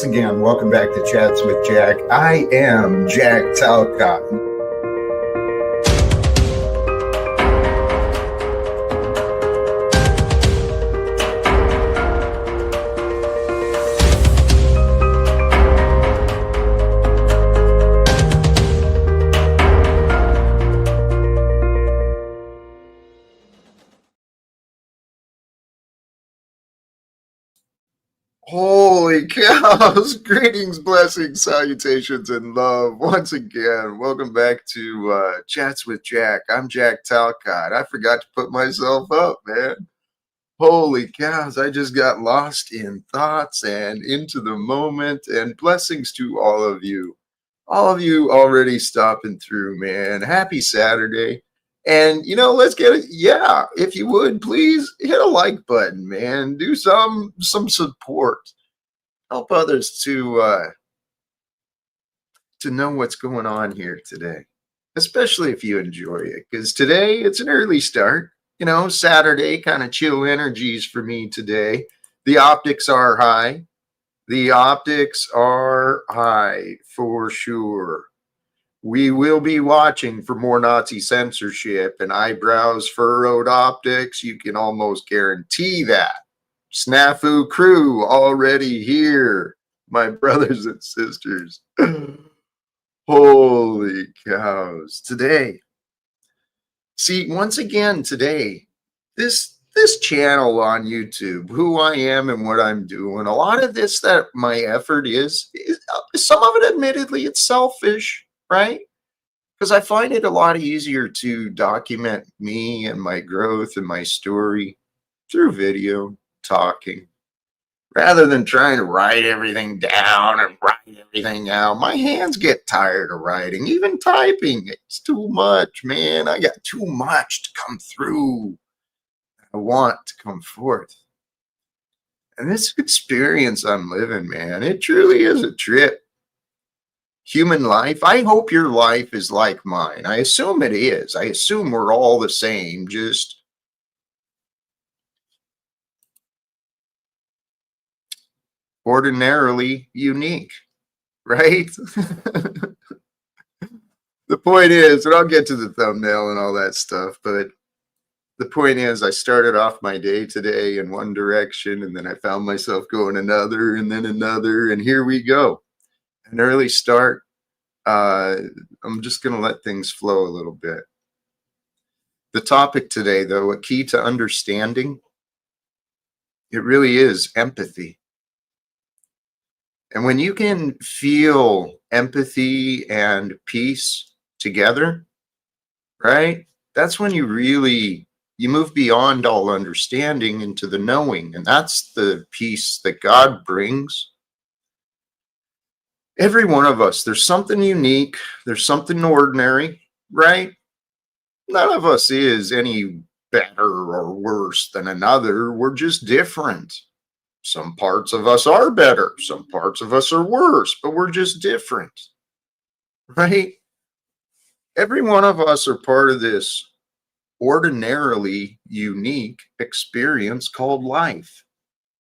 once again, welcome back to Chats with Jack. I am Jack Talcott. Holy cows! Greetings, blessings, salutations, and love. Once again, welcome back to Chats with Jack. I'm Jack Talcott. I forgot to put myself up, man. Holy cows, I just got lost in thoughts and into the moment, and blessings to all of you. All of you already stopping through, man. Happy Saturday. And, let's get it. Yeah, if you would, please hit a like button, man. Do some support. Help others to know what's going on here today, especially if you enjoy it. Because today it's an early start. Saturday, kind of chill energies for me today. The optics are high. The optics are high for sure. We will be watching for more Nazi censorship and eyebrows furrowed optics. You can almost guarantee that. Snafu crew already here, my brothers and sisters. Holy cows. Today, see, once again today, this channel on YouTube, who I am and what I'm doing, a lot of this that my effort is some of it admittedly it's selfish, right? Because I find it a lot easier to document me and my growth and my story through video, talking, rather than trying to write everything down and write everything out. My hands get tired of writing, even typing. It's too much, man. I got too much to come through. I want to come forth. And this experience I'm living, man, it truly is a trip. Human life, I hope your life is like mine. I assume it is. I assume we're all the same, just ordinarily unique, right? The point is, and I'll get to the thumbnail and all that stuff, but the point is, I started off my day today in one direction, and then I found myself going another, and then another, and here we go. An early start. I'm just going to let things flow a little bit. The topic today, though, a key to understanding, it really is empathy. And when you can feel empathy and peace together, right? That's when you move beyond all understanding into the knowing. And that's the peace that God brings. Every one of us, there's something unique. There's something ordinary, right? None of us is any better or worse than another. We're just different. Some parts of us are better. Some parts of us are worse, but we're just different, right? Every one of us are part of this ordinarily unique experience called life.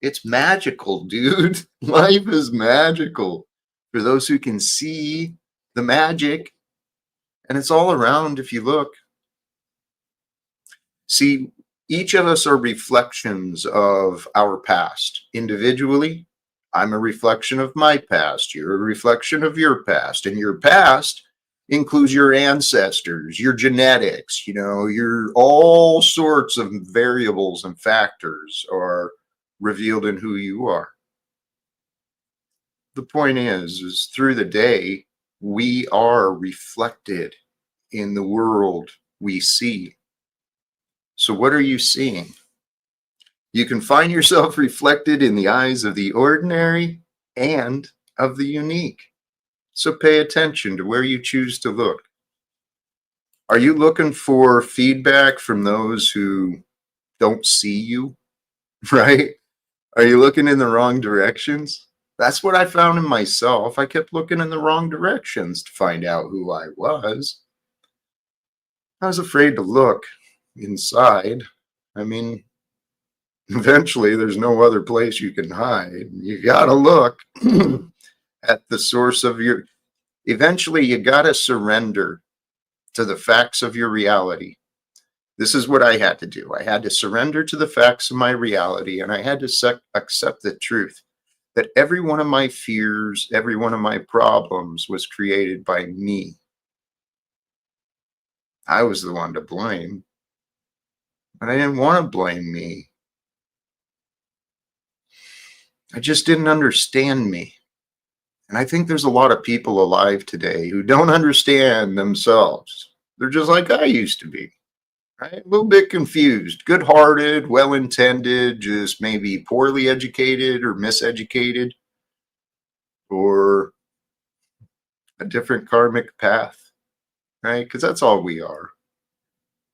It's magical, dude. Life is magical for those who can see the magic, and it's all around if you look. See, each of us are reflections of our past. Individually, I'm a reflection of my past. You're a reflection of your past. And your past includes your ancestors, your genetics, your all sorts of variables and factors are revealed in who you are. The point is through the day, we are reflected in the world we see. So what are you seeing? You can find yourself reflected in the eyes of the ordinary and of the unique. So pay attention to where you choose to look. Are you looking for feedback from those who don't see you, right? Are you looking in the wrong directions? That's what I found in myself. I kept looking in the wrong directions to find out who I was. I was afraid to look inside. I mean, eventually there's no other place you can hide. You gotta look. at the source of your, eventually you got to surrender to the facts of your reality. This is what I had to do. I had to surrender to the facts of my reality, and I had to accept the truth that every one of my fears, every one of my problems was created by me. I was the one to blame, but I didn't want to blame me. I just didn't understand me. And I think there's a lot of people alive today who don't understand themselves. They're just like I used to be, right? A little bit confused, good-hearted, well-intended, just maybe poorly educated or miseducated, or a different karmic path, right? Because that's all we are.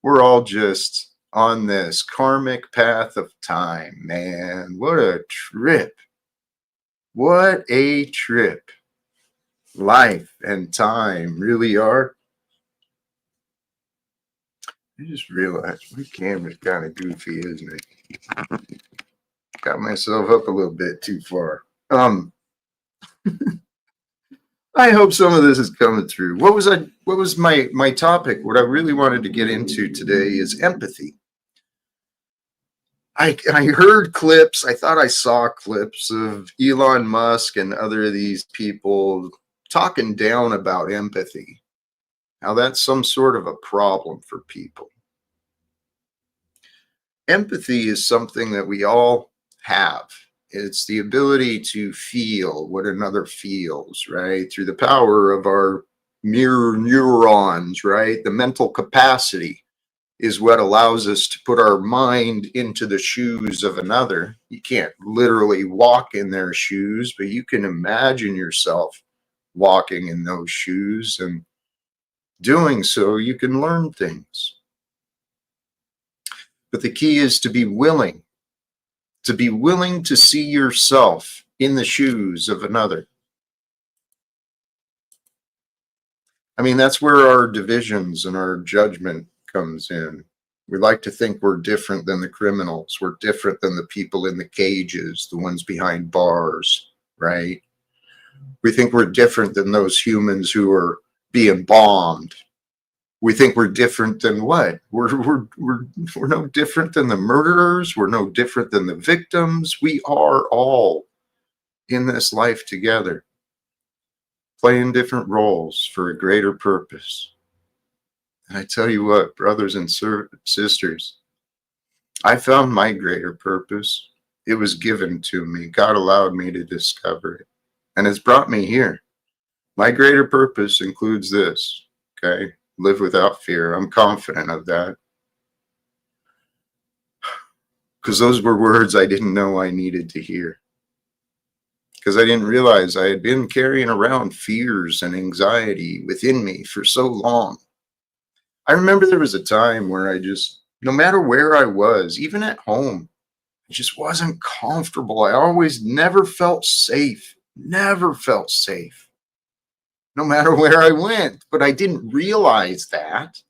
We're all just on this karmic path of time, man. What a trip. What a trip. Life and time really are. I just realized my camera's kind of goofy, isn't it? Got myself up a little bit too far. I hope some of this is coming through. What was my topic? What I really wanted to get into today is empathy. I heard clips, I thought I saw clips of Elon Musk and other of these people talking down about empathy. How that's some sort of a problem for people. Empathy is something that we all have. It's the ability to feel what another feels, right? Through the power of our mirror neurons, right? The mental capacity is what allows us to put our mind into the shoes of another. You can't literally walk in their shoes, but you can imagine yourself walking in those shoes, and doing so, you can learn things. But the key is to be willing to see yourself in the shoes of another. I mean, that's where our divisions and our judgment comes in. We like to think we're different than the criminals. We're different than the people in the cages, the ones behind bars, right? We think we're different than those humans who are being bombed. We think we're different than what? We're no different than the murderers. We're no different than the victims. We are all in this life together, playing different roles for a greater purpose. And I tell you what, brothers and sisters, I found my greater purpose. It was given to me. God allowed me to discover it, and it's brought me here. My greater purpose includes this, okay? Live without fear. I'm confident of that. Because those were words I didn't know I needed to hear. Because I didn't realize I had been carrying around fears and anxiety within me for so long. I remember there was a time where I just, no matter where I was, even at home, I just wasn't comfortable. I always never felt safe, no matter where I went. But I didn't realize that.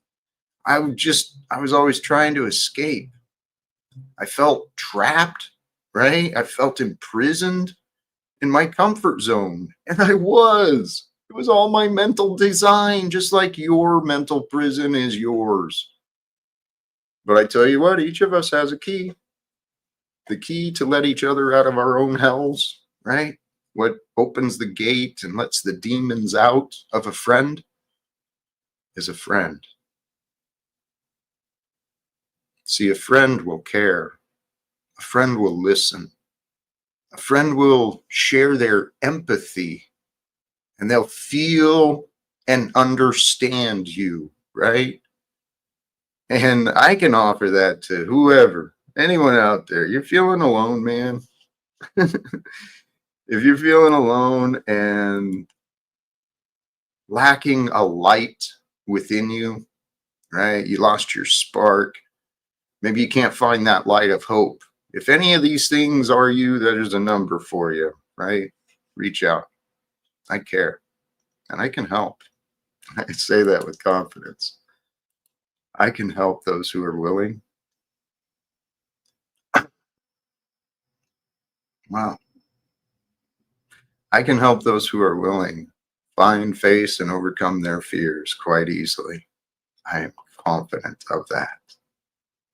I was always trying to escape. I felt trapped, right? I felt imprisoned in my comfort zone. And I was. It was all my mental design, just like your mental prison is yours. But I tell you what, each of us has a key. The key to let each other out of our own hells, right? What opens the gate and lets the demons out of a friend is a friend. See, a friend will care. A friend will listen. A friend will share their empathy, and they'll feel and understand you, right? And I can offer that to whoever, anyone out there. You're feeling alone, man. If you're feeling alone and lacking a light within you, right? You lost your spark. Maybe you can't find that light of hope. If any of these things are you, there's a number for you, right? Reach out. I care, and I can help. I say that with confidence. I can help those who are willing. Wow. I can help those who are willing find, face, and overcome their fears quite easily. I am confident of that.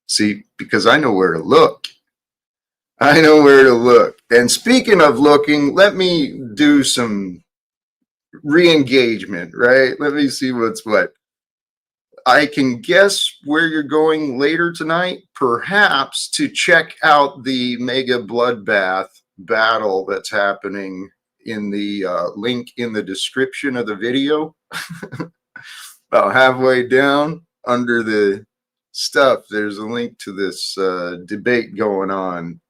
See, because I know where to look. I know where to look. And speaking of looking, let me do some re-engagement, right? Let me see what's what. I can guess where you're going later tonight, perhaps to check out the mega bloodbath battle that's happening in the link in the description of the video. About halfway down under the stuff, there's a link to this debate going on.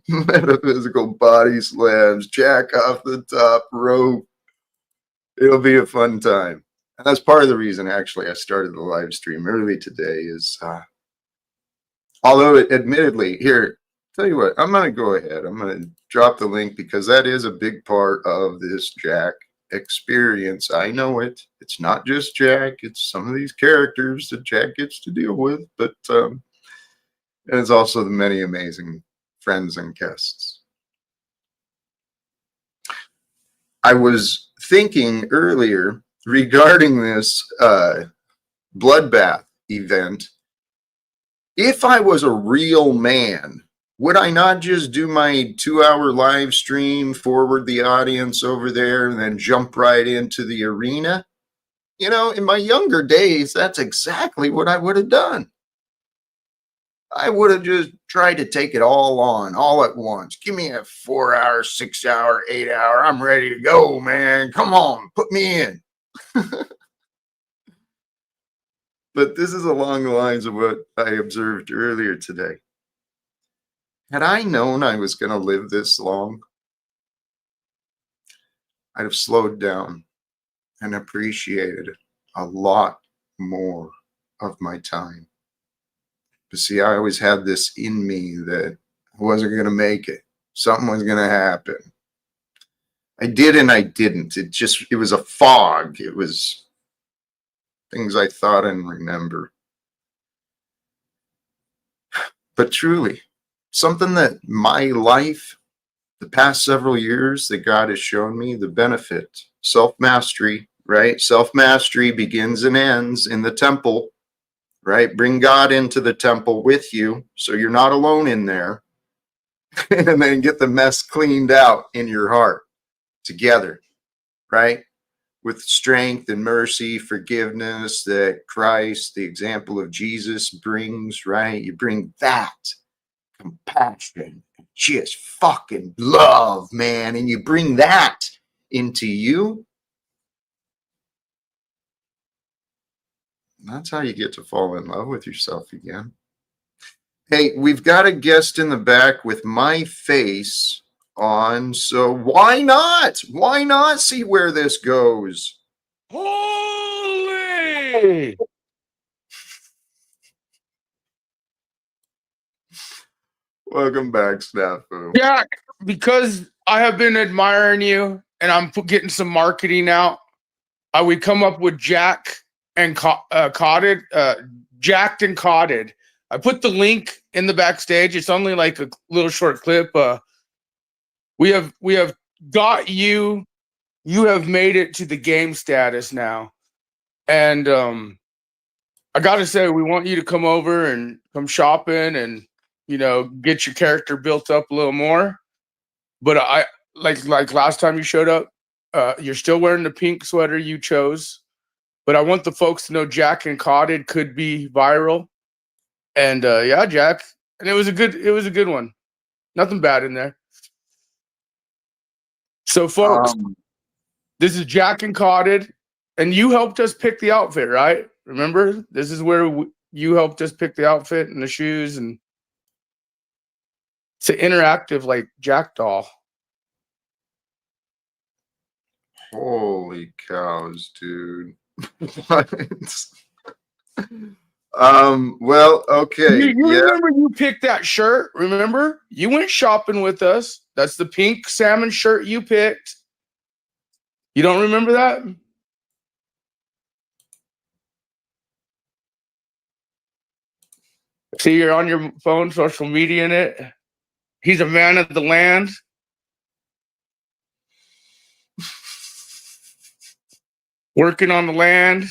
Metaphysical body slams, jack off the top rope. It'll be a fun time. And that's part of the reason, actually, I started the live stream early today is, although admittedly, here, tell you what, I'm going to go ahead. I'm going to drop the link because that is a big part of this Jack experience. I know it. It's not just Jack. It's some of these characters that Jack gets to deal with, but and it's also the many amazing friends and guests. I was thinking earlier regarding this bloodbath event. If I was a real man, would I not just do my 2-hour live stream, forward the audience over there, and then jump right into the arena? You know, in my younger days, that's exactly what I would have done. I would have just tried to take it all on, all at once. Give me a 4-hour, 6-hour, 8-hour. I'm ready to go, man. Come on, put me in. But this is along the lines of what I observed earlier today. Had I known I was going to live this long, I'd have slowed down and appreciated a lot more of my time. But see, I always had this in me that I wasn't going to make it. Something was going to happen. I did and I didn't. It was a fog. It was things I thought and remember. But truly, something that my life, the past several years, that God has shown me the benefit, self-mastery, right? Self-mastery begins and ends in the temple, right? Bring God into the temple with you so you're not alone in there. And then get the mess cleaned out in your heart together, right? With strength and mercy, forgiveness that Christ, the example of Jesus, brings, right? You bring that compassion, just fucking love, man, and you bring that into you. That's how you get to fall in love with yourself again. Hey, we've got a guest in the back with my face on, so why not? Why not see where this goes? Holy! Welcome back, Snafu. Jack, because I have been admiring you and I'm getting some marketing out, I would come up with Jack and Cotted, Jacked and Cotted. I put the link in the backstage. It's only like a little short clip. We have got you. You have made it to the game status now. And I gotta say, we want you to come over and come shopping and, you know, get your character built up a little more. But I like last time you showed up, you're still wearing the pink sweater you chose. But I want the folks to know Jack and Cotted could be viral. And yeah, Jack. And it was a good one. Nothing bad in there. So folks, this is Jack and Cotted. And you helped us pick the outfit, right? Remember? This is where you helped us pick the outfit and the shoes, and it's an interactive like Jack doll. Holy cows, dude. What? Well, okay. You remember you picked that shirt? Remember? You went shopping with us. That's the pink salmon shirt you picked. You don't remember that? See, you're on your phone, social media in it. He's a man of the land. working on the land.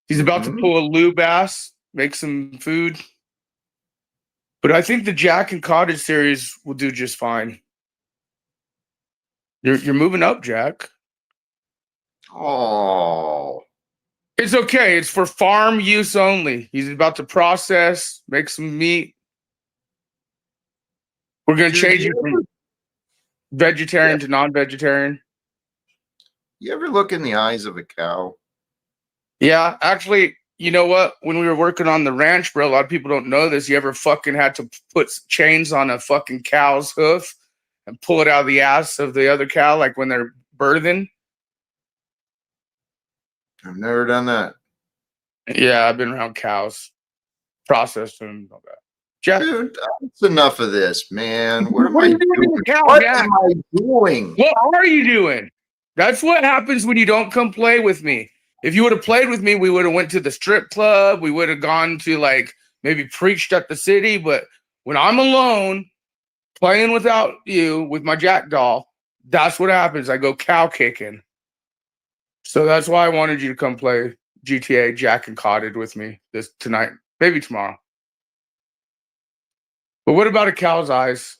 He's about to Mhm. pull a Lou Bass, make some food. But I think the Jack and Cottage series will do just fine. You're moving up, Jack. Oh, It's okay. It's for farm use only. He's about to process, make some meat. We're gonna dude, change you from vegetarian to non-vegetarian. you ever look in the eyes of a cow? Yeah, actually, you know what? When we were working on the ranch, bro, a lot of people don't know this. You ever fucking had to put chains on a fucking cow's hoof and pull it out of the ass of the other cow, like when they're birthing? I've never done that. Yeah, I've been around cows, processed them. All that. Jack, Dude, that's enough of this, man. What am what are I you doing doing? to the cow, What Jack? am I doing? What are you doing? That's what happens when you don't come play with me. If you would have played with me, we would have went to the strip club. We would have gone to like maybe preached at the city. But when I'm alone playing without you with my Jack doll, that's what happens. I go cow kicking. So that's why I wanted you to come play GTA Jack and Cottage with me this tonight, maybe tomorrow. But what about a cow's eyes?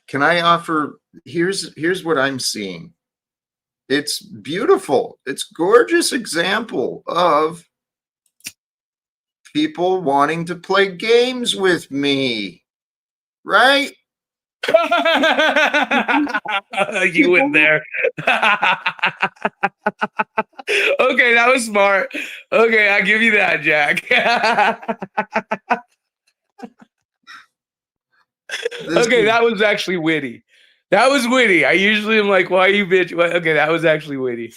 Can I offer? Here's what I'm seeing. It's beautiful. It's gorgeous example of people wanting to play games with me, right? You went there. Okay, that was smart. Okay, I give you that, Jack. This Okay, is, that was actually witty. That was witty. I usually am like, why you bitch? Okay, that was actually witty.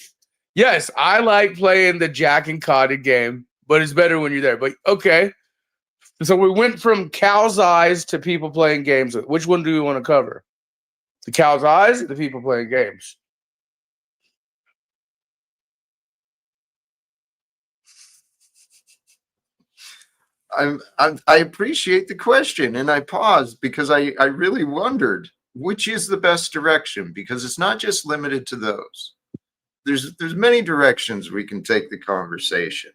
Yes, I like playing the Jack and Cottage game, but it's better when you're there. But okay. So we went from cow's eyes to people playing games. Which one do we want to cover? The cow's eyes or the people playing games? I appreciate the question, and I paused because I really wondered which is the best direction, because it's not just limited to those. There's many directions we can take the conversation.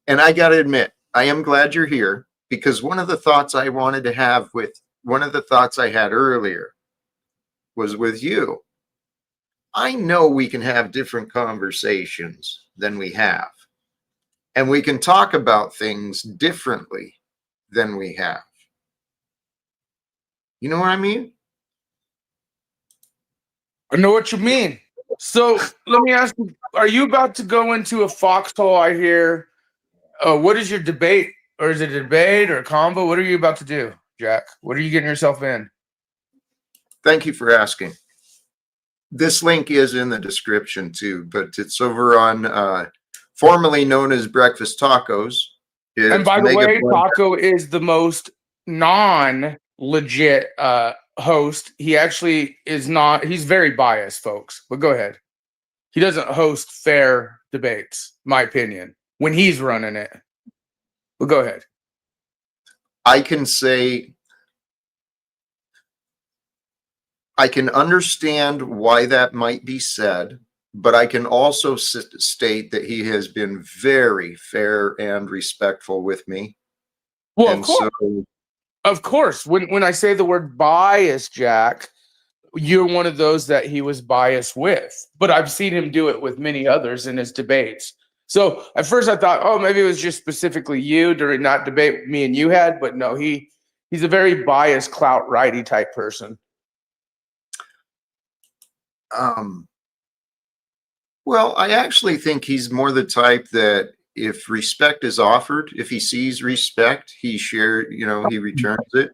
And I got to admit, I am glad you're here, because one of the thoughts I wanted to have with one of the thoughts I had earlier was with you. I know we can have different conversations than we have, and we can talk about things differently than we have. You know what I mean? I know what you mean. So let me ask you: are you about to go into a foxhole? I hear. What is your debate, or is it a debate or a convo? What are you about to do, Jack? What are you getting yourself in? Thank you for asking. This link is in the description too, but it's over on formerly known as Breakfast Tacos. And It's by the Mega way, Blood. Taco is the most non-legit host. He actually is not. He's very biased, folks. But go ahead. He doesn't host fair debates, my opinion, when he's running it. But go ahead. I can say I can understand why that might be said, but I can also state that he has been very fair and respectful with me. Well, And so, of course. When I say the word bias, Jack, you're one of those that he was biased with. But I've seen him do it with many others in his debates. So at first I thought, oh, maybe it was just specifically you during that debate me and you had, but no, he's a very biased clout righty type person. um, well, I actually think he's more the type that if respect is offered, if he sees respect, he he returns it.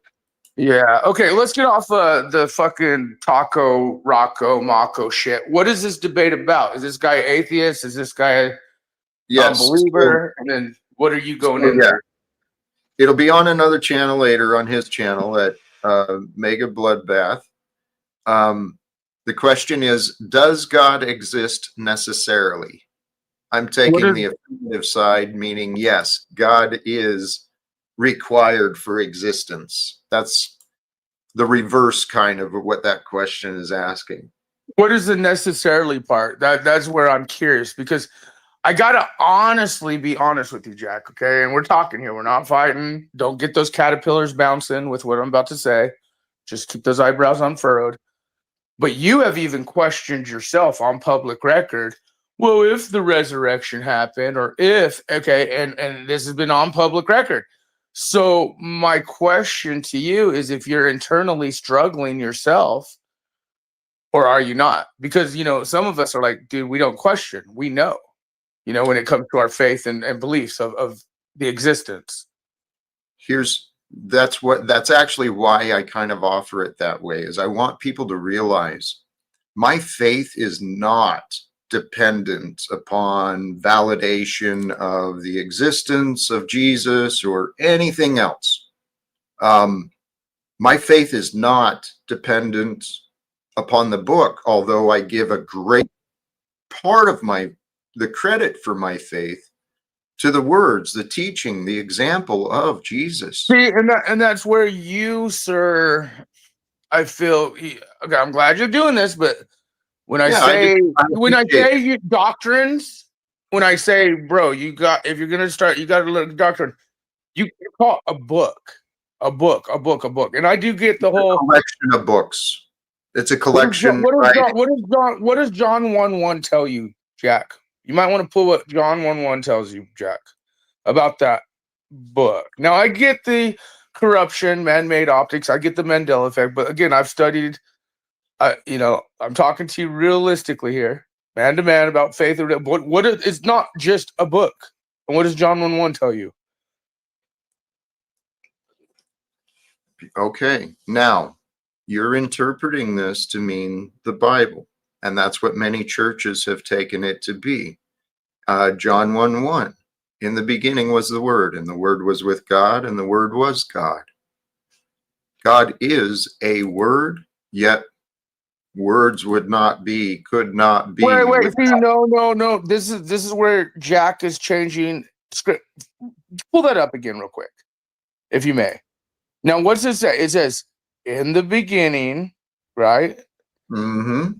Yeah. Okay. Let's get off the fucking Taco Rocco Mako shit. What is this debate about? Is this guy atheist? Is this guy Yes. non-believer? And then what are you going into? Yeah. It'll be on another channel later, on his channel at Mega Bloodbath. The question is, does God exist necessarily? I'm taking the affirmative side, meaning yes, God is required for existence. That's the reverse kind of what that question is asking. What is the necessarily part? That's where I'm curious, because I gotta honestly be honest with you, Jack. Okay, and we're talking here. We're not fighting. Don't get those caterpillars bouncing with what I'm about to say. Just keep those eyebrows unfurrowed. But you have even questioned yourself on public record. Well, if the resurrection happened, or if, okay, and this has been on public record. So my question to you is, if you're internally struggling yourself, or are you not? Because some of us are like, dude, we don't question. We know, when it comes to our faith and beliefs of the existence. That's actually why I kind of offer it that way, is I want people to realize my faith is not dependent upon validation of the existence of Jesus or anything else. My faith is not dependent upon the book, although I give a great part of the credit for my faith to the words, the teaching, the example of Jesus. See, and that's where you, sir, I feel. Okay, I'm glad you're doing this, but when I say you doctrines, when I say, bro, if you're gonna start, you got to learn doctrine. You call a book, and I do get the whole collection of books. It's a collection. What does John 1:1 tell you, Jack? You might want to pull what John 1:1 tells you, Jack, about that book. Now, I get the corruption, man-made optics. I get the Mandela effect, but again, I've studied. I'm talking to you realistically here, man to man, about faith. It's not just a book. And what does John 1:1 tell you? Okay, now you're interpreting this to mean the Bible, and that's what many churches have taken it to be. John 1:1, in the beginning was the Word, and the Word was with God, and the Word was God. God is a word, yet words could not be. Wait. See, no. This is where Jack is changing script. Pull that up again real quick, if you may. Now, what's it say? It says, in the beginning, right? Mm-hmm.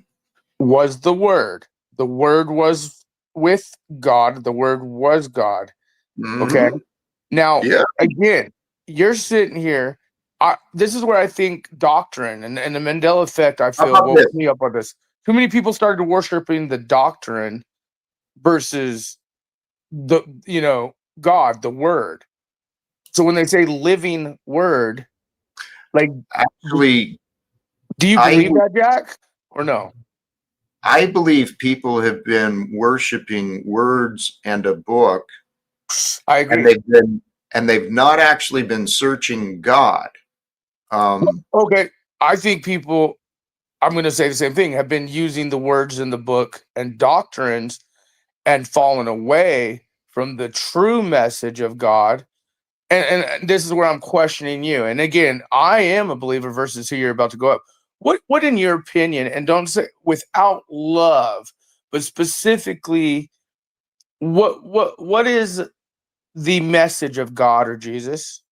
Was the Word. The Word was with God. The Word was God. Mm-hmm. Okay. Now, again, you're sitting here. This is where I think doctrine and the Mandela effect, I feel, woke me up on this. Too many people started worshiping the doctrine versus the God, the Word. So when they say living Word, like, actually, do you believe that, Jack, or no? I believe people have been worshiping words and a book. I agree. And they've not actually been searching God. Okay, I think people, I'm going to say the same thing, have been using the words in the book and doctrines and fallen away from the true message of God. And this is where I'm questioning you. And again, I am a believer versus who you're about to go up. What in your opinion, and don't say without love, but specifically, what is the message of God or Jesus?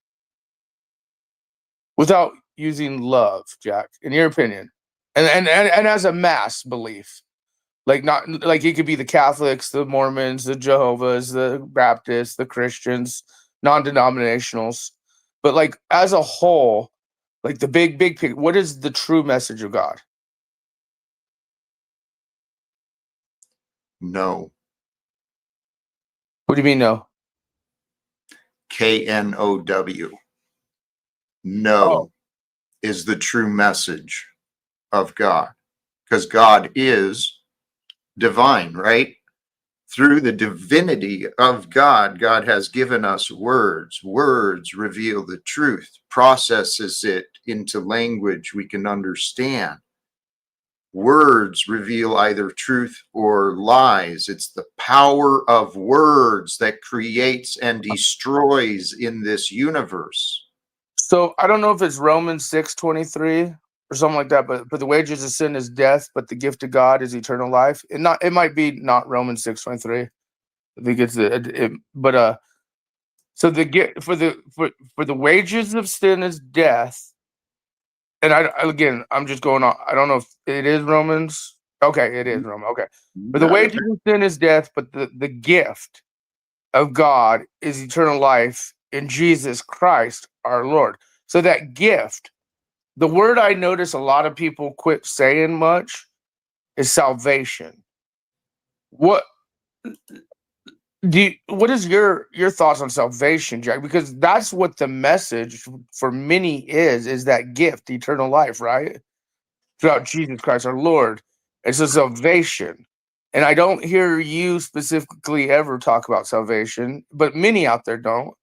Without using love, Jack, in your opinion, and as a mass belief, like, not like it could be the Catholics, the Mormons, the Jehovah's, the Baptists, the Christians, non-denominationals, but like as a whole, like the big picture, what is the true message of God? No. What do you mean, no? KNOW. No is the true message of God, because God is divine, right? Through the divinity of God, God has given us words. Words reveal the truth, processes it into language we can understand. Words reveal either truth or lies. It's the power of words that creates and destroys in this universe. So I don't know if it's Romans 6:23 or something like that, but the wages of sin is death, but the gift of God is eternal life. It might be not Romans 6:23. I think it's so the get for the wages of sin is death. And again, I'm just going on. I don't know if it is Romans. Okay, it is Rome. Okay. You For the got it, wages man. of sin is death, but the gift of God is eternal life in Jesus Christ our Lord. So that gift, the word I notice a lot of people quit saying much is salvation. What what is your thoughts on salvation, Jack? Because that's what the message for many is that gift, eternal life, right? Throughout Jesus Christ our Lord. It's a salvation. And I don't hear you specifically ever talk about salvation, but many out there don't.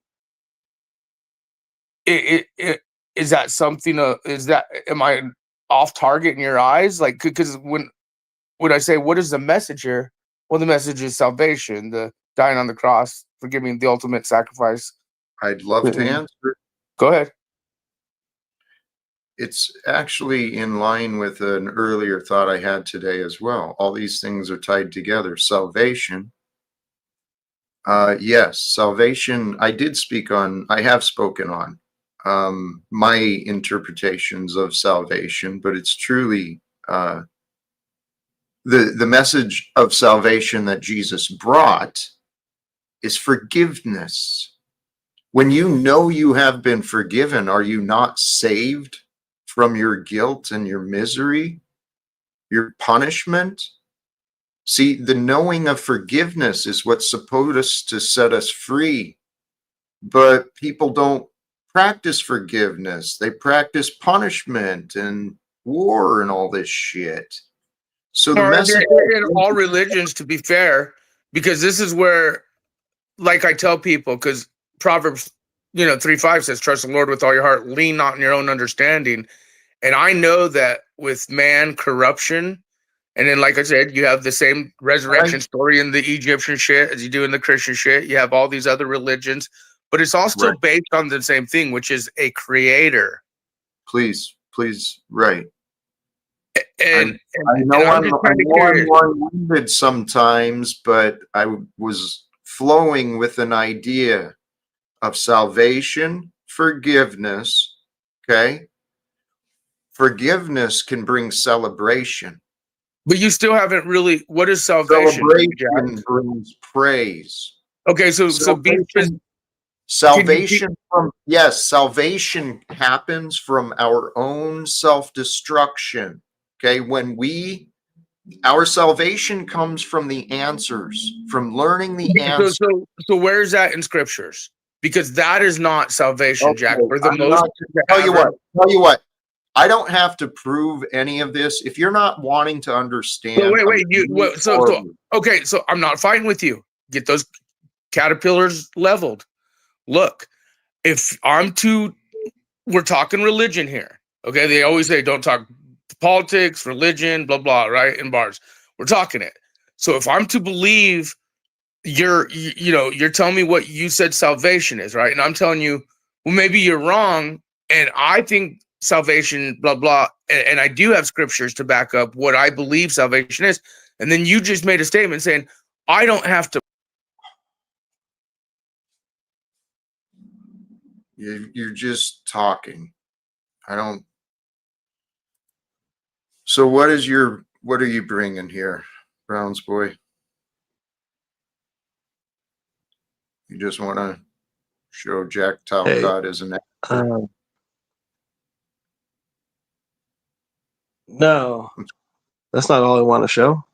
Is that something? Is that am I off target in your eyes? Like, because when I say what is the message here? Well, the message is salvation, the dying on the cross, forgiving the ultimate sacrifice. I'd love to answer. Go ahead. It's actually in line with an earlier thought I had today as well. All these things are tied together. Salvation. Yes, salvation. I have spoken on my interpretations of salvation, but it's truly the message of salvation that Jesus brought is forgiveness. When you know you have been forgiven, are you not saved from your guilt and your misery, your punishment? See, the knowing of forgiveness is what's supposed to set us free, but people don't practice forgiveness. They practice punishment and war and all this shit. So the Or message, in all religions, to be fair, because this is where, like I tell people, because Proverbs, 3:5 says, "Trust the Lord with all your heart, lean not on your own understanding." And I know that with man corruption, and then like I said, you have the same resurrection right? story in the Egyptian shit as you do in the Christian shit. You have all these other religions, but it's all still Right. based on the same thing, which is a creator. Please, right. And I'm, and, I and know I'm I'm, just I kind of know I'm curious. long-winded sometimes, but I was flowing with an idea of salvation, forgiveness. Okay. Forgiveness can bring celebration. But you still haven't really. What is salvation, Jack? Celebration brings praise. Okay, so be specific. Salvation, Can you be? salvation happens from our own self-destruction. Okay. Our salvation comes from the answers, from learning the Okay, so answer. so where is that in scriptures? Because that is not salvation, Jack. Okay. For the I'm most not, to tell you what, ever. tell you what, I don't have to prove any of this. If you're not wanting to So understand, I'm wait, going you to move what? So forward. okay, so I'm not fighting with you. Get those caterpillars leveled. Look, if I'm too, we're talking religion here. Okay, they always say don't talk politics, religion, blah blah, right? In bars, we're talking it. So if I'm to believe you're telling me what you said salvation is, right? And I'm telling you, well, maybe you're wrong, and I think salvation, blah blah, and I do have scriptures to back up what I believe salvation is. And then you just made a statement saying I don't have to. You're just talking. I don't. So what are you bringing here, Browns boy? You just want to show Jack Hey, Talcott as an actor? um, no, that's not all I want to show.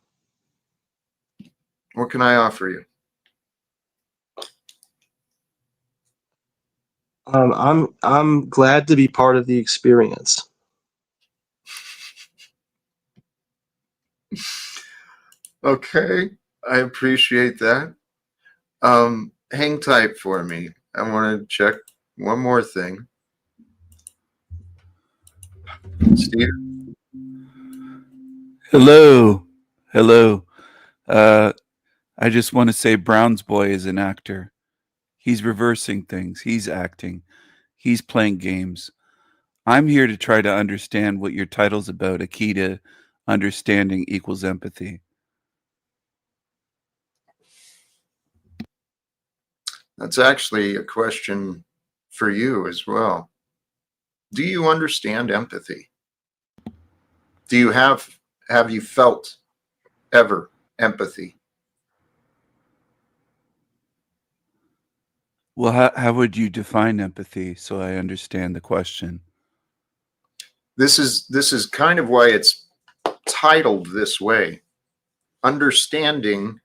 What can I offer you? I'm glad to be part of the experience. Okay, I appreciate that. Hang tight for me. I want to check one more thing. Steve, Hello. Hello. Uh, I just want to say Brown's boy is an actor. He's reversing things. He's acting. He's playing games. I'm here to try to understand what your title's about. A key to understanding equals empathy. that's actually a question for you as well. Do you understand empathy? Do you have you felt ever, empathy. Well, how would you define empathy so I understand the question? This is kind of why it's titled this way. Understanding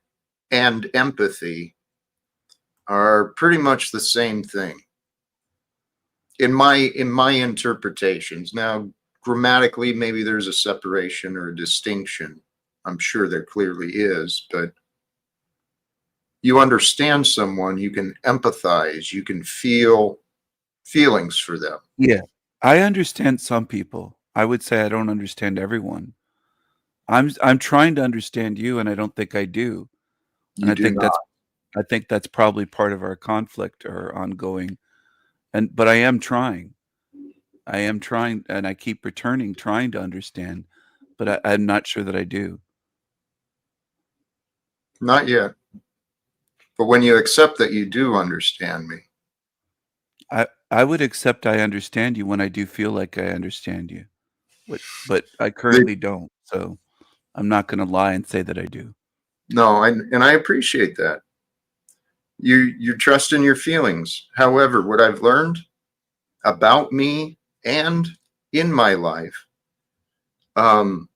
and empathy are pretty much the same thing in my interpretations. Now, grammatically, maybe there's a separation or a distinction. I'm sure there clearly is, but you understand someone, you can empathize, you can feel feelings for them. Yeah. I understand some people. I would say I don't understand everyone. I'm trying to understand you, and I don't think I do. And You do not. I think that's probably part of our conflict or ongoing. But I am trying. I am trying, and I keep returning, trying to understand, but I'm not sure that I do. Not yet. But when you accept that you do understand me, I would accept I understand you when I do feel like I understand you. But I the, currently don't. So I'm not going to lie and say that I do. no, and I appreciate that. You trust in your feelings. However, what I've learned about me and in my life, I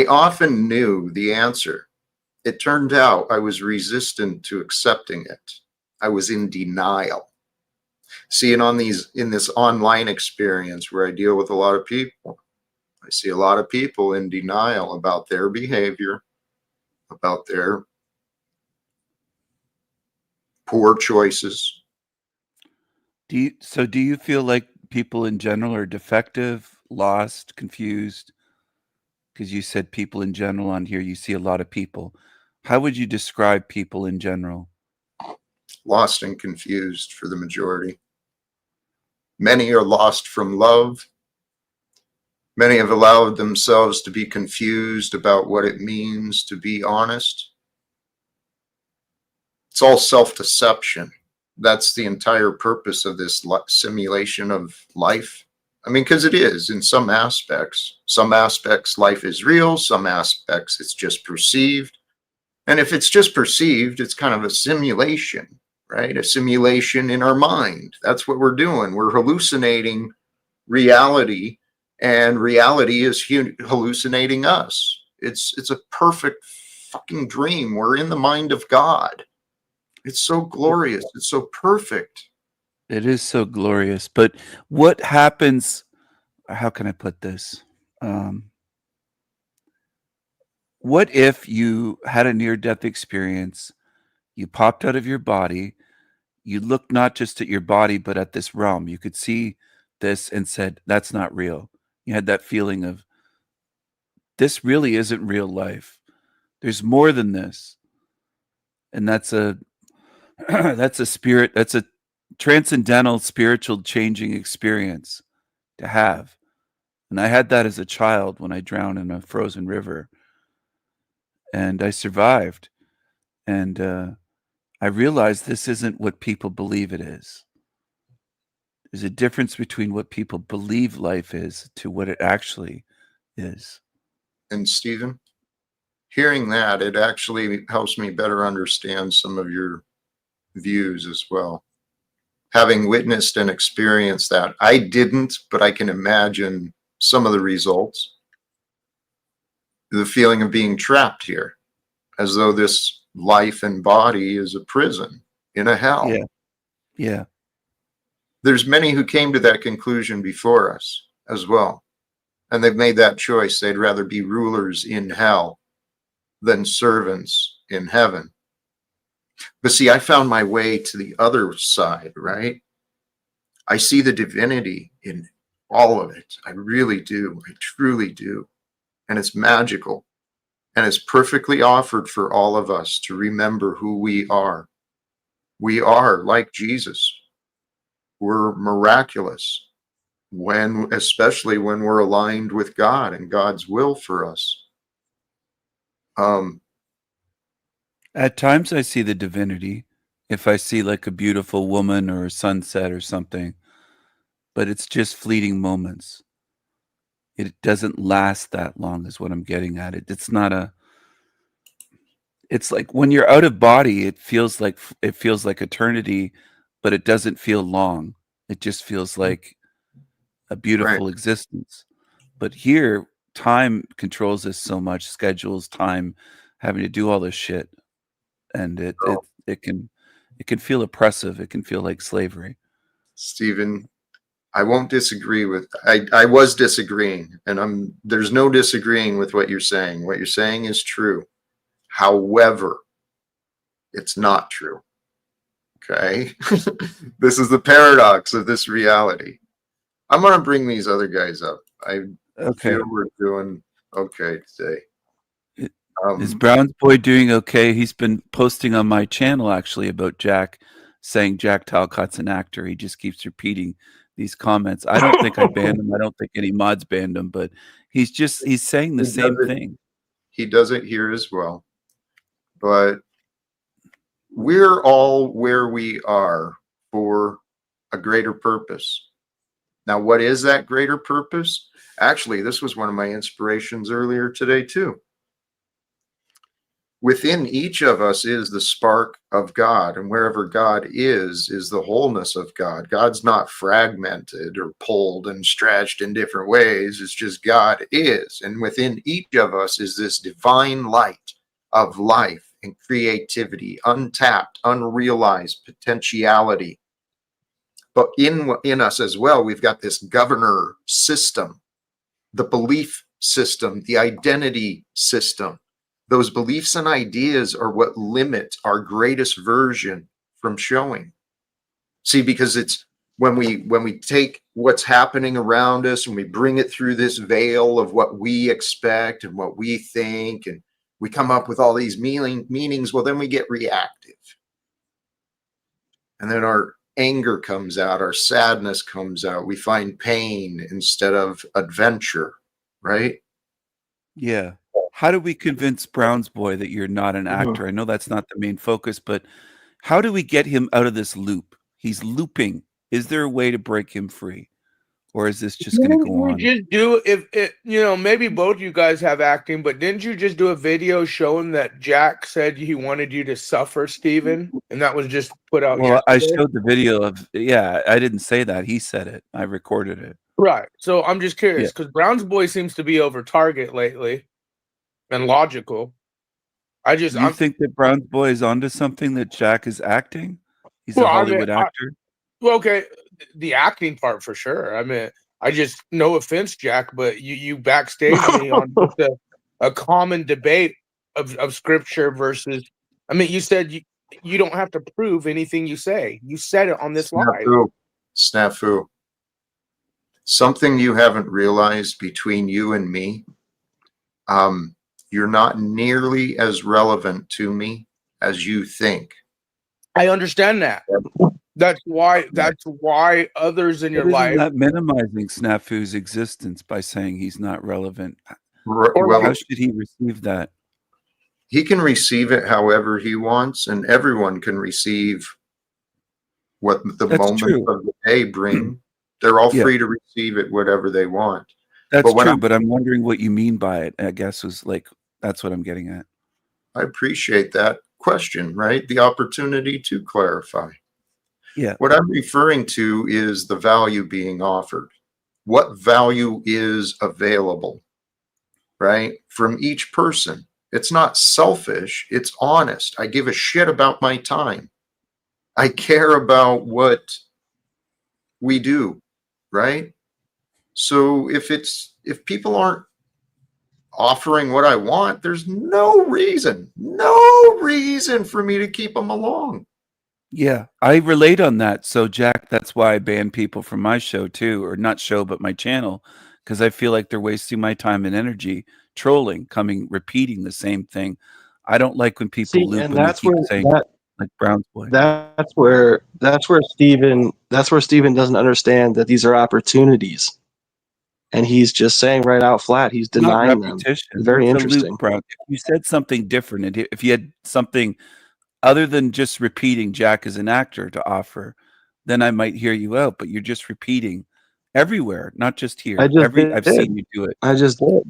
often knew the answer. It turned out I was resistant to accepting it. I was in denial. See, and in this online experience where I deal with a lot of people, I see a lot of people in denial about their behavior, about their poor choices. Do you feel like people in general are defective, lost, confused? Because you said people in general on here, you see a lot of people. How would you describe people in general? Lost and confused for the majority. Many are lost from love. Many have allowed themselves to be confused about what it means to be honest. It's all self-deception. That's the entire purpose of this simulation of life. I mean, because it is in some aspects. Some aspects, life is real. Some aspects, it's just perceived. And if it's just perceived, it's kind of a simulation, right? A simulation in our mind. That's what we're doing. We're hallucinating reality, and reality is hallucinating us. It's a perfect fucking dream. We're in the mind of God. It's so glorious. It's so perfect. It is so glorious. But what happens? How can I put this? What if you had a near-death experience? You popped out of your body. You looked not just at your body, but at this realm. You could see this and said, "That's not real." You had that feeling of, this really isn't real life. There's more than this. And that's a that's a spirit, that's a transcendental spiritual changing experience to have. And I had that as a child when I drowned in a frozen river, and I survived. And I realized this isn't what people believe it is. There's a difference between what people believe life is to what it actually is. And Stephen, hearing that, it actually helps me better understand some of your views as well. Having witnessed and experienced that, I didn't, but I can imagine some of the results. The feeling of being trapped here, as though this life and body is a prison in a hell. Yeah. Yeah. There's many who came to that conclusion before us as well. And they've made that choice. They'd rather be rulers in hell than servants in heaven. But see, I found my way to the other side, right? I see the divinity in all of it. I really do. I truly do. And it's magical. And it's perfectly offered for all of us to remember who we are. We are like Jesus. We're miraculous, especially when we're aligned with God and God's will for us. At times I see the divinity. If I see like a beautiful woman or a sunset or something, but it's just fleeting moments. it doesn't last that long is what I'm getting at. It's not a it's like when you're out of body, it feels like eternity, but it doesn't feel long. It just feels like a Right. beautiful existence. But here, time controls us so much, schedules, time, having to do all this shit, and So, it can feel oppressive. It can feel like slavery. Stephen, I won't disagree with, I was disagreeing, and there's no disagreeing with what you're saying. What you're saying is true. However, it's not true. Okay. This is the paradox of this reality. I'm going to bring these other guys up. I Okay. feel we're doing okay today. Is Brown's boy doing okay? He's been posting on my channel actually about Jack, saying Jack Talcott's an actor. He just keeps repeating these comments. I don't think I banned him. I don't think any mods banned him, but he's saying the He same does it- thing. He does it here as well. But we're all where we are for a greater purpose. Now, what is that greater purpose? Actually, this was one of my inspirations earlier today, too. Within each of us is the spark of God, and wherever God is the wholeness of God. God's not fragmented or pulled and stretched in different ways. It's just God is. And within each of us is this divine light of life and creativity, untapped, unrealized potentiality. But in us as well, we've got this governor system, the belief system, the identity system. Those beliefs and ideas are what limit our greatest version from showing. See, because it's when we take what's happening around us and we bring it through this veil of what we expect and what we think, and we come up with all these meanings, well, then we get reactive. And then our anger comes out, our sadness comes out. We find pain instead of adventure, right? Yeah. How do we convince Brown's boy that you're not an actor? I know that's not the main focus, but how do we get him out of this loop? He's looping. Is there a way to break him free? Or is this just going to go on? Just do if it, maybe both you guys have acting, but didn't you just do a video showing that Jack said he wanted you to suffer, Steven? And that was just put out Well, I yesterday? showed the video of, yeah, I didn't say that. He said it. I recorded it. Right. So I'm just curious because Brown's boy seems to be over target lately and logical. You think that Brown's boy is onto something, that Jack is acting? He's a Well, Hollywood actor? well, okay, the acting part for sure. I mean, I just, no offense, Jack, but you backstage me on just a common debate of scripture versus. I mean, you said you don't have to prove anything you say. You said it on this live. Snafu. Something you haven't realized between you and me. You're not nearly as relevant to me as you think. I understand that. That's why others in your Isn't life. that minimizing Snafu's existence by saying he's not relevant? Well, how should he receive that? He can receive it however he wants, and everyone can receive what the moment of the day bring. They're all free to receive it whatever they want. That's true, but I'm wondering what you mean by it. I guess was like, that's what I'm getting at. I appreciate that question, right? The opportunity to clarify. Yeah. What I'm referring to is the value being offered. What value is available, right? From each person. It's not selfish, it's honest. I give a shit about my time. I care about what we do, right? So if people aren't offering what I want, there's no reason for me to keep them along. Yeah, I relate on that. So Jack, that's why I ban people from my show too, or not show, but my channel, because I feel like they're wasting my time and energy trolling, repeating the same thing. I don't like when people loop and they keep saying like Brown's boy. That's where Steven doesn't understand that these are opportunities. And he's just saying right out flat, he's denying them. Very interesting. Loop, Brown. If you said something different, and if you had something other than just repeating Jack as an actor to offer, then I might hear you out. But you're just repeating everywhere, not just here. I just did. I've seen you do it. I just did.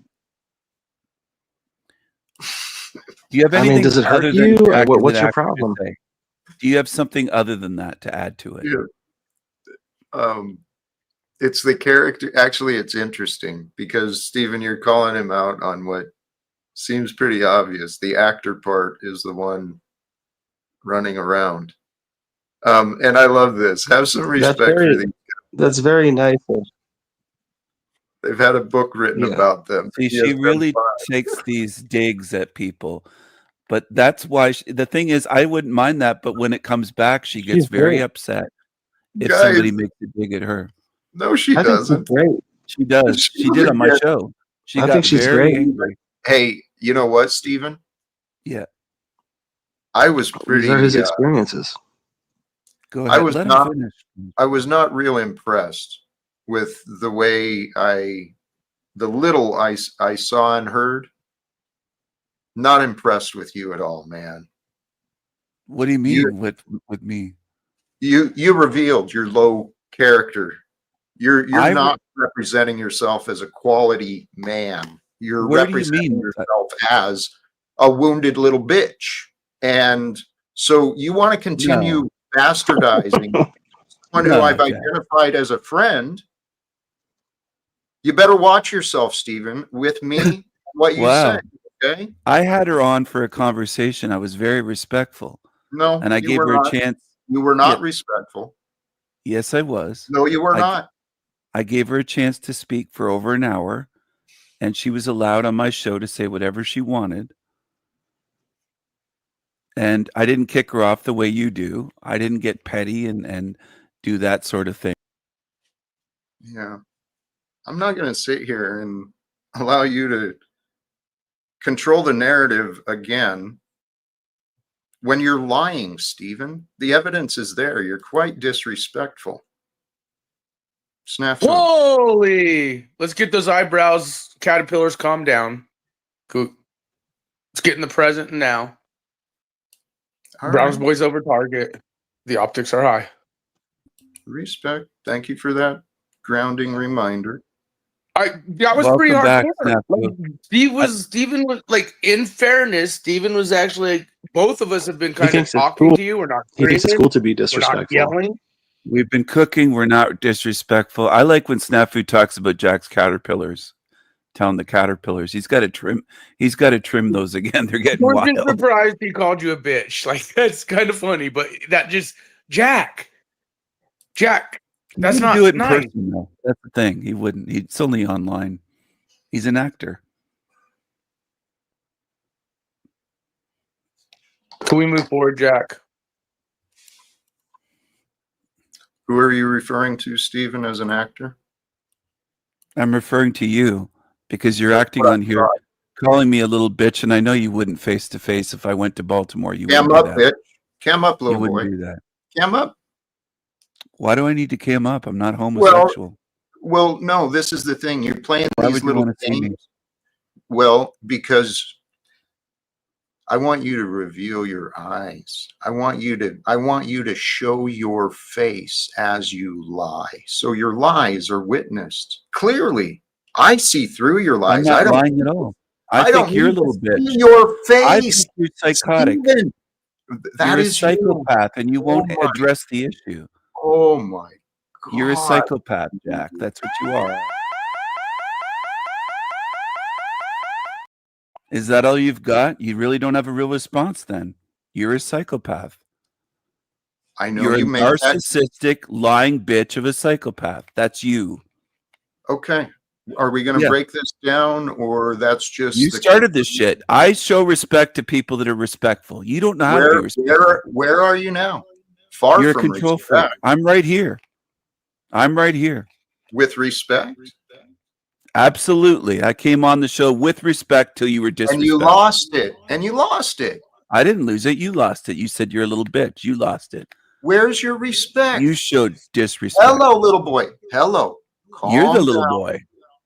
Do you have I mean, anything does it hurt other you? than Jack is What's an your actor to problem? say? Do you have something other than that to add to it? Yeah. It's the character. Actually, it's interesting because Stephen, you're calling him out on what seems pretty obvious. The actor part is the one running around. And I love this. Have some respect for these. That's very nice. They've had a book written about them. See, she really takes these digs at people, but that's why the thing is, I wouldn't mind that, but when it comes back, she gets very upset if somebody makes a dig at her. No, she doesn't. She does. She did on my show. She got very angry. Hey, you know what, Stephen? Yeah. I was pretty. These are his experiences. Go ahead. I was not real impressed with the way the little I saw and heard. Not impressed with you at all, man. What do you mean with me? You revealed your low character. You're not representing yourself as a quality man. You're representing yourself as a wounded little bitch. And so you want to continue bastardizing someone who I've identified as a friend. You better watch yourself, Stephen, with me, what you say. Okay. I had her on for a conversation. I was very respectful. No, and I gave her a chance. You were not respectful. Yes, I was. No, you were not. I gave her a chance to speak for over an hour, and she was allowed on my show to say whatever she wanted. And I didn't kick her off the way you do. I didn't get petty and do that sort of thing. Yeah. I'm not going to sit here and allow you to control the narrative again. When you're lying, Stephen, the evidence is there. You're quite disrespectful. Snafu. Holy! Let's get those eyebrows, caterpillars, calm down. Cool. Let's get in the present and now. Browns boys over target. The optics are high. Respect. Thank you for that grounding reminder. That was pretty hardcore. Like, Steven was like, in fairness, Steven was actually like, both of us have been kind of talking to you. We're not. He thinks it's cool to be disrespectful. We're not yelling. We've been cooking. We're not disrespectful. I like when Snafu talks about Jack's caterpillars, telling the caterpillars he's got to trim. He's got to trim those again. They're getting wild. I'm surprised he called you a bitch. Like, that's kind of funny, but that just Jack. That's not do it in nice. person, though. That's the thing. He wouldn't. It's only online. He's an actor. Can we move forward, Jack? Who are you referring to, Stephen, as an actor? I'm referring to you because you're acting on here, calling me a little bitch, and I know you wouldn't face to face if I went to Baltimore. You wouldn't do that. Bitch. Cam up, little boy. You wouldn't do that. Cam up. Why do I need to cam up? I'm not homosexual. Well, no, this is the thing. You're playing these little games. Well, because I want you to reveal your eyes. I want you to show your face as you lie. So your lies are witnessed. Clearly, I see through your lies. I'm not lying at all. I think you're a little bitch. Your face. I think you're psychotic. Stephen, you're a psychopath, and you won't address the issue. Oh my God. You're a psychopath, Jack. That's what you are. Is that all you've got? You really don't have a real response then. You're a psychopath. I know you're a narcissistic, lying bitch of a psychopath. That's you. Okay. Are we going to break this down, or that's just you started this shit? I show respect to people that are respectful. You don't know how to be respectful. Where are you now? You're a control freak. I'm right here. I'm right here. With respect? Absolutely. I came on the show with respect till you were disrespectful. And you lost it. And you lost it. I didn't lose it. You lost it. You said you're a little bitch. You lost it. Where's your respect? You showed disrespect. Hello, little boy. Hello. You're the little boy.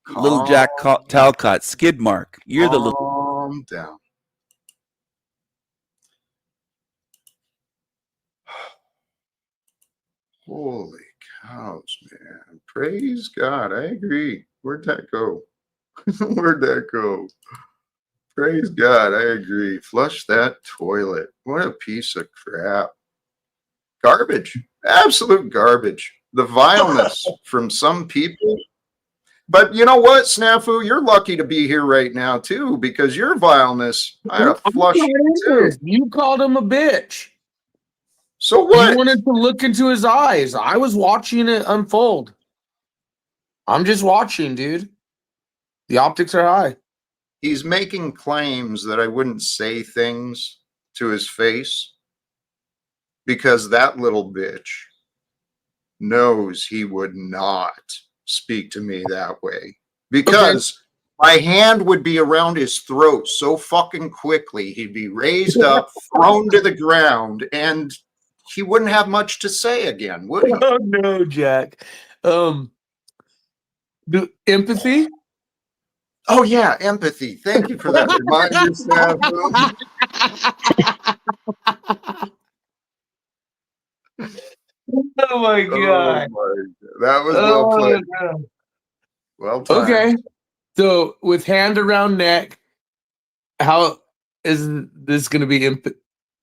Little Jack Talcott, skid mark. You're the little. Calm down. Holy cows, man. Praise God. I agree. Where'd that go? Where'd that go? Praise God. I agree. Flush that toilet. What a piece of crap. Garbage. Absolute garbage. The vileness from some people. But you know what, Snafu? You're lucky to be here right now, too, because your vileness, I had to flush you, too. You called him a bitch. So what? You wanted to look into his eyes. I was watching it unfold. I'm just watching, dude. The optics are high. He's making claims that I wouldn't say things to his face because that little bitch knows he would not speak to me that way, because my hand would be around his throat so fucking quickly. He'd be raised up, thrown to the ground, and he wouldn't have much to say again, would he? Oh no, Jack. Empathy? Oh yeah, empathy. Thank you for that reminder, Snafu. Oh my god. That was well played. Well timed. Okay. So with hand around neck, how is this going to be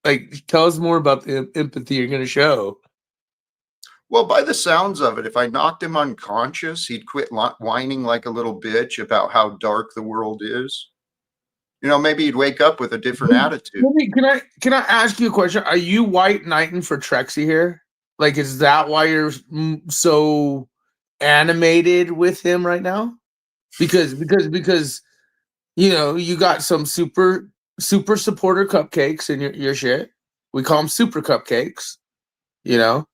like, tell us more about the empathy you're going to show. Well, by the sounds of it, if I knocked him unconscious, he'd quit whining like a little bitch about how dark the world is. You know, maybe he'd wake up with a different attitude. Can I ask you a question? Are you white knighting for Trexie here? Like, is that why you're so animated with him right now? Because you know, you got some super supporter cupcakes in your shit. We call them super cupcakes, you know,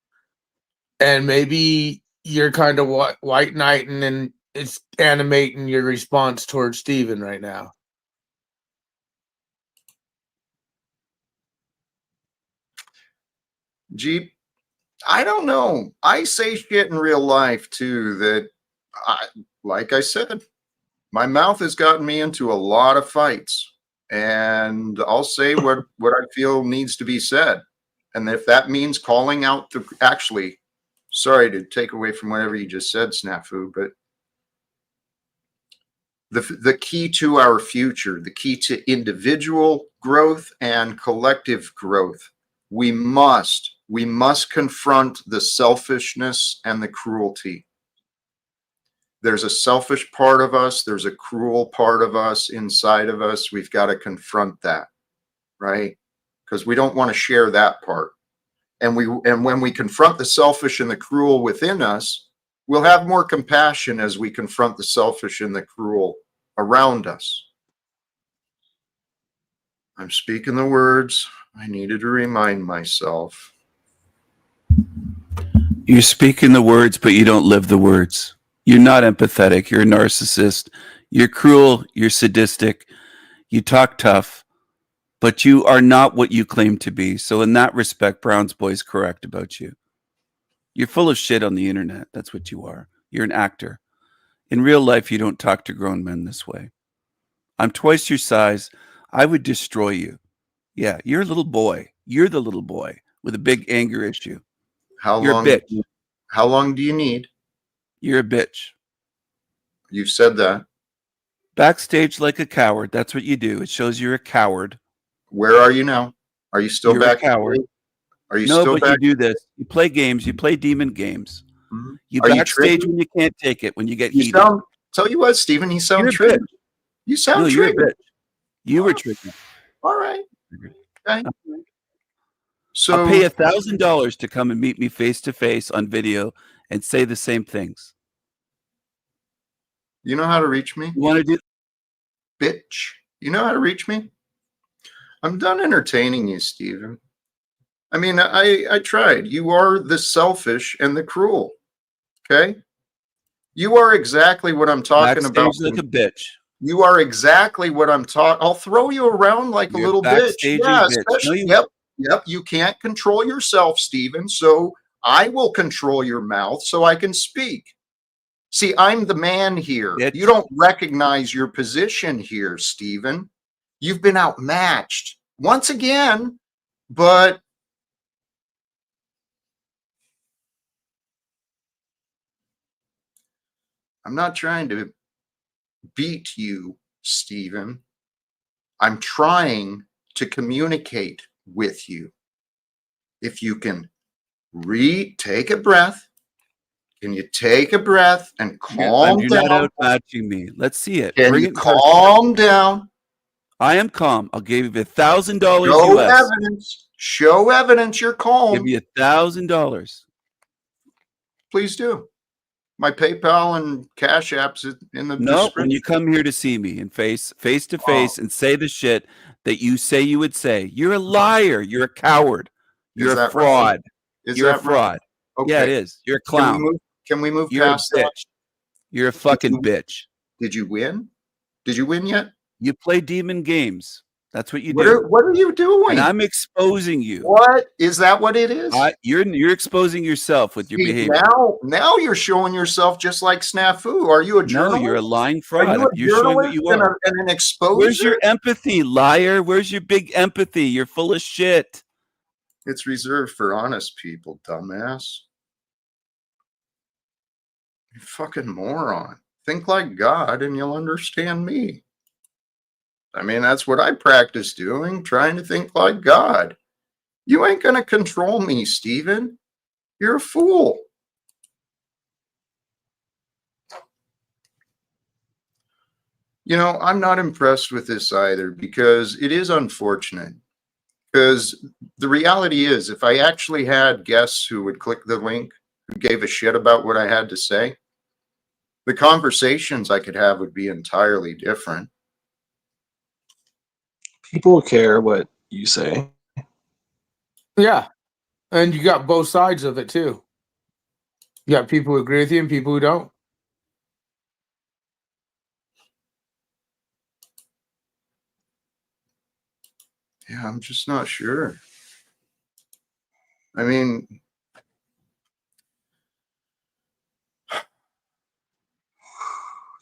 and maybe you're kind of white knighting and it's animating your response towards Steven right now. Jeep, I don't know. I say shit in real life too that, like I said, my mouth has gotten me into a lot of fights, and I'll say what I feel needs to be said. And if that means calling out the, actually, sorry to take away from whatever you just said, Snafu, but the key to our future, the key to individual growth and collective growth, we must confront the selfishness and the cruelty. There's a selfish part of us. There's a cruel part of us inside of us. We've got to confront that, right? Because we don't want to share that part. And when we confront the selfish and the cruel within us, we'll have more compassion as we confront the selfish and the cruel around us. I'm speaking the words I needed to remind myself. You're speaking the words, but you don't live the words. You're not empathetic. You're a narcissist. You're cruel. You're sadistic. You talk tough, but you are not what you claim to be. So in that respect, Brown's Boy's correct about you. You're full of shit on the internet. That's what you are. You're an actor. In real life, you don't talk to grown men this way. I'm twice your size. I would destroy you. Yeah, you're a little boy. You're the little boy with a big anger issue. You're a bitch. How long do you need? You're a bitch. You've said that. Backstage like a coward. That's what you do. It shows you're a coward. Where are you now? Are you still back? A coward. Are you no, still but back? You do this. You play games. You play demon games. Mm-hmm. You backstage when you can't take it, when you get heated. Tell you what, Steven, you sound triggered. You sound triggered. You're a bitch. You were triggered. All right. Okay. So I'll pay $1,000 to come and meet me face to face on video and say the same things. You know how to reach me? You want to do? Bitch. You know how to reach me? I'm done entertaining you, Steven. I mean, I tried. You are the selfish and the cruel. Okay? You are exactly what I'm talking about. Like a bitch. You are exactly what I'm talking. I'll throw you around like a little bitch. Yeah, especially. No, yep. You can't control yourself, Steven. So I will control your mouth so I can speak. See, I'm the man here. Bitch. You don't recognize your position here, Steven. You've been outmatched once again, but I'm not trying to beat you, Stephen. I'm trying to communicate with you. If you can take a breath, can you take a breath and calm You're down? not outmatching me. Let's see it. Can Bring you it in person. calm down? I am calm. I'll give you $1,000 Show US. evidence. Show evidence you're calm. Give you $1,000. Please do. My PayPal and Cash App's in the No, description. when you come here to see me and face to face and say the shit that you say you would say, you're a liar. You're a coward. You're a fraud. You're a fraud. Okay. Yeah, it is. You're a clown. Can we move You're a past that? bitch. You're a fucking bitch. Did you win? Did you win yet? You play demon games. That's what you do. What are you doing? And I'm exposing you. What is that? What it is? You're exposing yourself with your behavior. Now you're showing yourself just like Snafu. Are you a journalist? No, you're a lying fraud. You're showing what you are. And an exposer? Where's your empathy, liar? Where's your big empathy? You're full of shit. It's reserved for honest people, dumbass. You fucking moron. Think like God and you'll understand me. I mean, that's what I practice doing, trying to think like God. You ain't going to control me, Stephen. You're a fool. You know, I'm not impressed with this either because it is unfortunate. Because the reality is, if I actually had guests who would click the link, who gave a shit about what I had to say, the conversations I could have would be entirely different. People care what you say. Yeah. And you got both sides of it too. You got people who agree with you and people who don't. Yeah, I'm just not sure. I mean,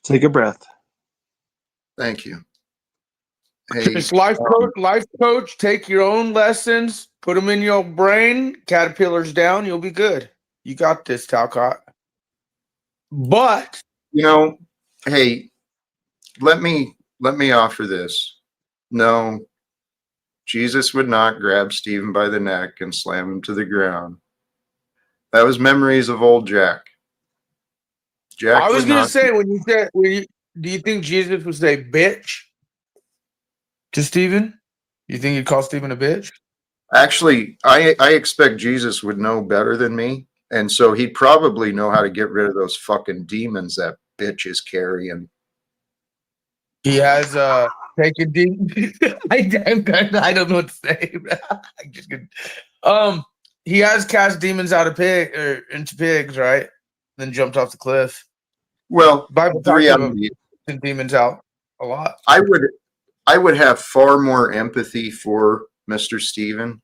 take a breath. Thank you. Hey, Just life coach, take your own lessons, put them in your brain, caterpillars down, you'll be good. You got this, Talcott. But you know, hey, let me offer this. No, Jesus would not grab Stephen by the neck and slam him to the ground. That was memories of old Jack. Jack. I was gonna say do you think Jesus would say bitch to Stephen? You think he'd call Stephen a bitch? Actually, I expect Jesus would know better than me. And so he'd probably know how to get rid of those fucking demons that bitch is carrying. He has taken demons. I don't know what to say. I just he has cast demons out of into pigs, right? Then jumped off the cliff. Well, Bible the reality is demons out a lot. I would have far more empathy for Mr. Stephen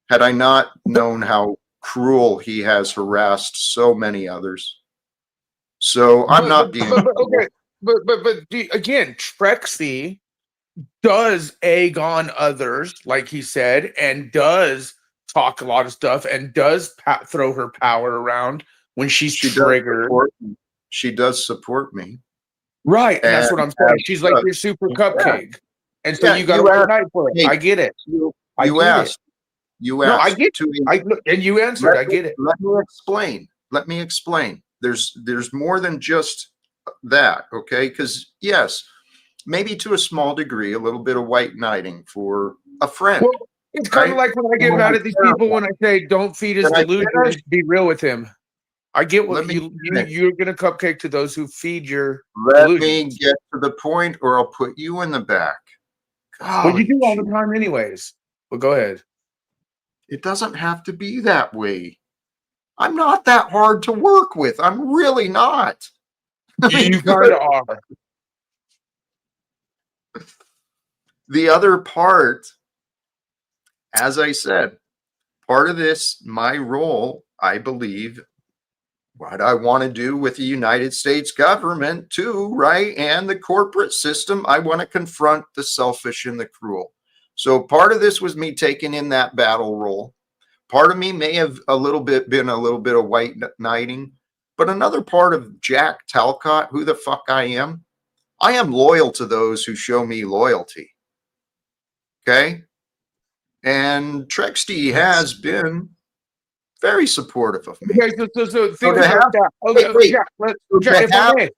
had I not known how cruel he has harassed so many others. So I'm not being okay. But again, Trexie does egg on others, like he said, and does talk a lot of stuff, and does throw her power around when she's triggered. She does support me. Right, and that's what I'm saying. She's like your super cupcake. And so you got to work night for it. I get it. You asked. No, I get it. And you answered. I get it. Let me explain. There's more than just that, okay? Because yes, maybe to a small degree, a little bit of white knighting for a friend. Well, it's kind of like when I get mad at these people when I say don't feed his delusion, just be real with him. I get what you're going to cupcake to those who feed your Let me get to the point or I'll put you in the back. Well, you do all the time anyways. Well, go ahead. It doesn't have to be that way. I'm not that hard to work with. I'm really not. You kind of are. The other part, as I said, part of this, my role, I believe, what I want to do with the United States government too, right? And the corporate system, I want to confront the selfish and the cruel. So part of this was me taking in that battle role. Part of me may have been a little bit of white knighting, But another part of Jack Talcott, who the fuck I am loyal to those who show me loyalty. Okay? And Trexty has been very supportive of me. Okay, so think to about have, that. wait, Okay, wait. Jack, So Jack, if I may,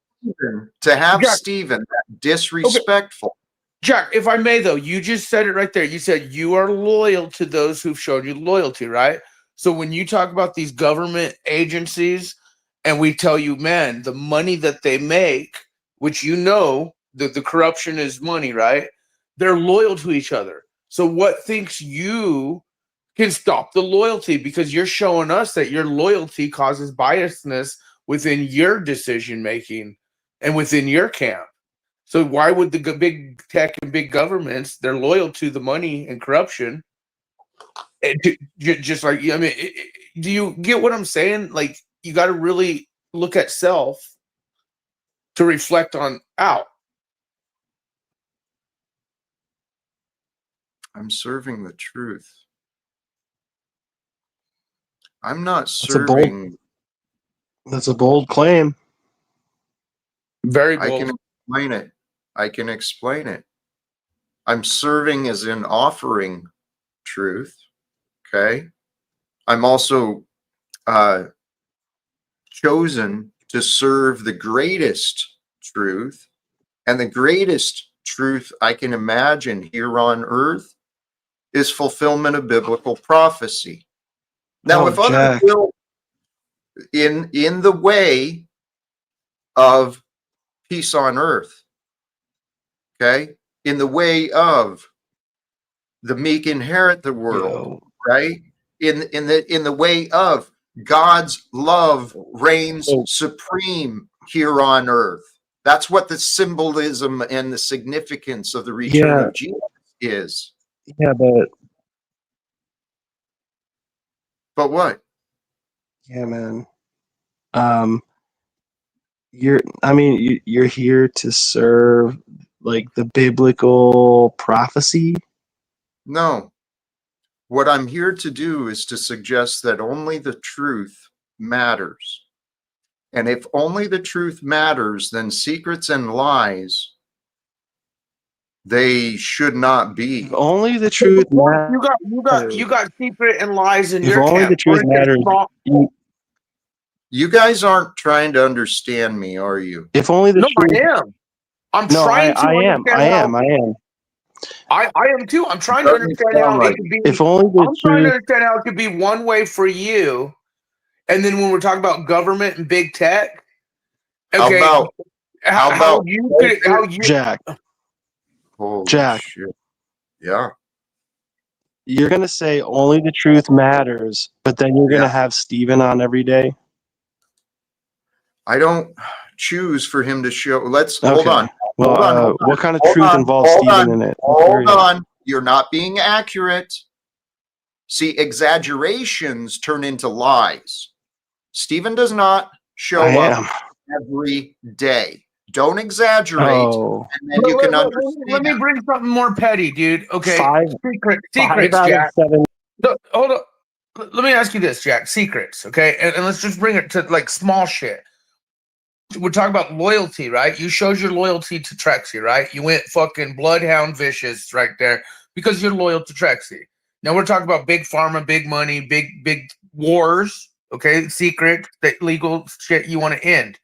to have Jack, Stephen that disrespectful. Jack, if I may, though, you just said it right there. You said you are loyal to those who've shown you loyalty, right? So when you talk about these government agencies and we tell you, man, the money that they make, which you know that the corruption is money, right? They're loyal to each other. So what thinks you can stop the loyalty? Because you're showing us that your loyalty causes biasness within your decision making and within your camp. So why would the big tech and big governments, they're loyal to the money and corruption? Just like, I mean, do you get what I'm saying? Like, you got to really look at self to reflect on out. I'm serving the truth. I'm not That's a bold, serving. that's a bold claim. Very I bold. can explain it. I can explain it. I'm serving as in offering truth. Okay. I'm also chosen to serve the greatest truth. And the greatest truth I can imagine here on earth is fulfillment of biblical prophecy. Now, if others will, in the way of peace on earth, okay, in the way of the meek inherit the world, right? In the way of God's love reigns supreme here on earth. That's what the symbolism and the significance of the return of Jesus is. Yeah, but what? Yeah, man. You're here to serve like the biblical prophecy. No. What I'm here to do is to suggest that only the truth matters. And if only the truth matters, then secrets and lies, they should not be. If only the truth matters. You got secret and lies in If your only camp. the truth matters. You guys aren't trying to understand me, are you? If only the truth. I am. I'm trying to understand. I am too. I'm trying to understand how it could be. If only the I'm trying to understand how it could be one way for you, and then when we're talking about government and big tech, okay, how you Jack? Holy Jack, shit. Yeah. You're gonna say only the truth matters, but then you're gonna have Steven on every day. I don't choose for him to show. Let's Okay. hold on. Well, hold on. what kind of truth involves Steven in it? Hold on. You're not being accurate. See, exaggerations turn into lies. Steven does not show up every day. Don't exaggerate. And then you can understand. Let me bring something more petty, dude. Okay. Secrets, out Jack. of 7. Hold on. Let me ask you this, Jack. Secrets, okay? And let's just bring it to like small shit. We're talking about loyalty, right? You showed your loyalty to Trexie, right? You went fucking bloodhound vicious right there because you're loyal to Trexie. Now we're talking about big pharma, big money, big wars, okay? Secret, that legal shit you want to end.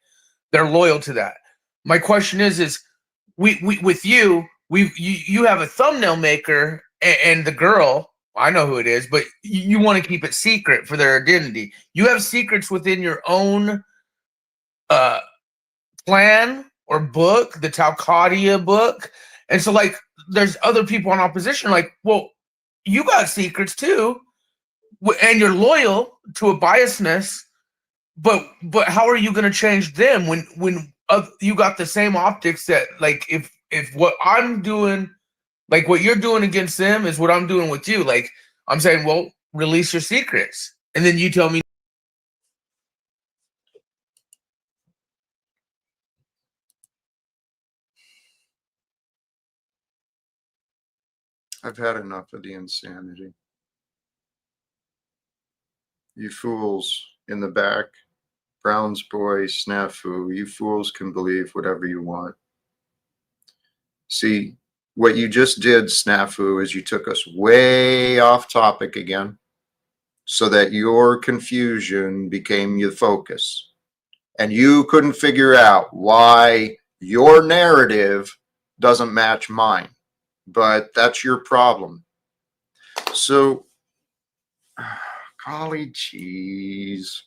They're loyal to that. My question is we with you have a thumbnail maker and the girl, I know who it is, but you want to keep it secret for their identity. You have secrets within your own plan or book, the Talcott book. And so like there's other people in opposition like, well, you got secrets too, and you're loyal to a biasness, but how are you going to change them when you got the same optics that like if what I'm doing, like what you're doing against them is what I'm doing with you. Like I'm saying, well, release your secrets, and then you tell me. I've had enough of the insanity. You fools in the back Brown's boy, snafu, you fools can believe whatever you want. See, what you just did, snafu, is you took us way off topic again so that your confusion became the focus. And you couldn't figure out why your narrative doesn't match mine. But that's your problem. So, golly jeez,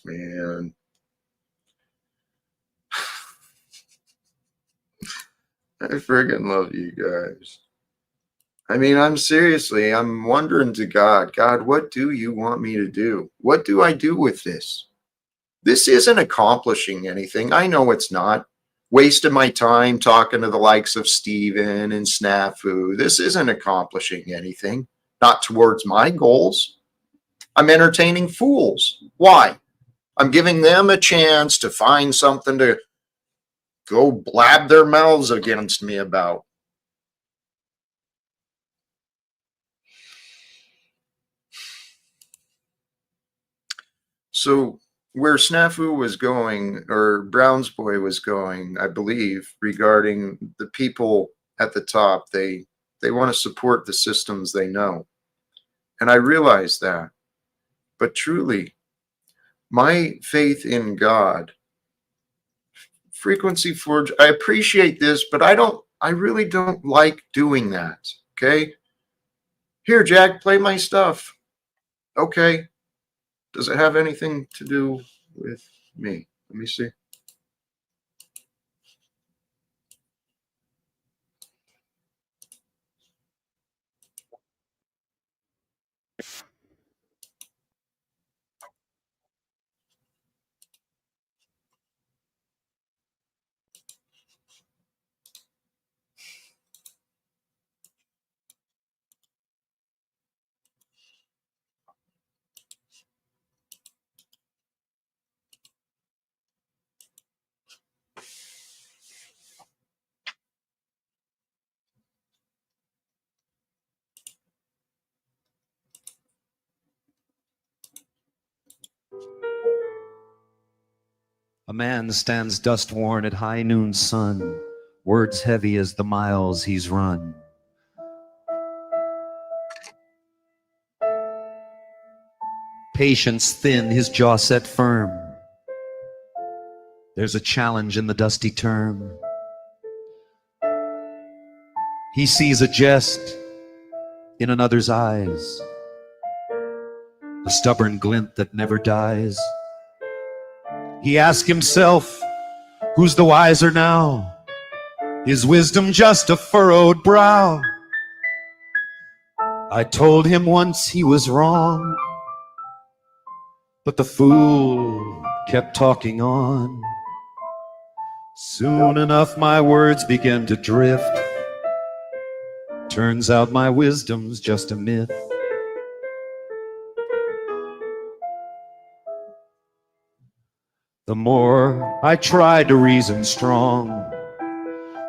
man. I friggin' love you guys. I mean, I'm wondering to God, what do you want me to do? What do I do with this? This isn't accomplishing anything. I know it's not. Wasting my time talking to the likes of Steven and Snafu. This isn't accomplishing anything. Not towards my goals. I'm entertaining fools. Why? I'm giving them a chance to find something to go blab their mouths against me about. So where Snafu was going, or Brown's boy was going, I believe, regarding the people at the top, they want to support the systems they know. And I realize that. But truly, my faith in God, Frequency Forge, I appreciate this, but I really don't like doing that. Okay? Here, Jack, play my stuff. Okay. Does it have anything to do with me? Let me see. A man stands dust-worn at high noon sun, words heavy as the miles he's run. Patience thin, his jaw set firm. There's a challenge in the dusty term. He sees a jest in another's eyes, a stubborn glint that never dies. He asks himself, who's the wiser now? Is wisdom just a furrowed brow? I told him once he was wrong, but the fool kept talking on. Soon enough my words began to drift. Turns out my wisdom's just a myth. The more I tried to reason strong,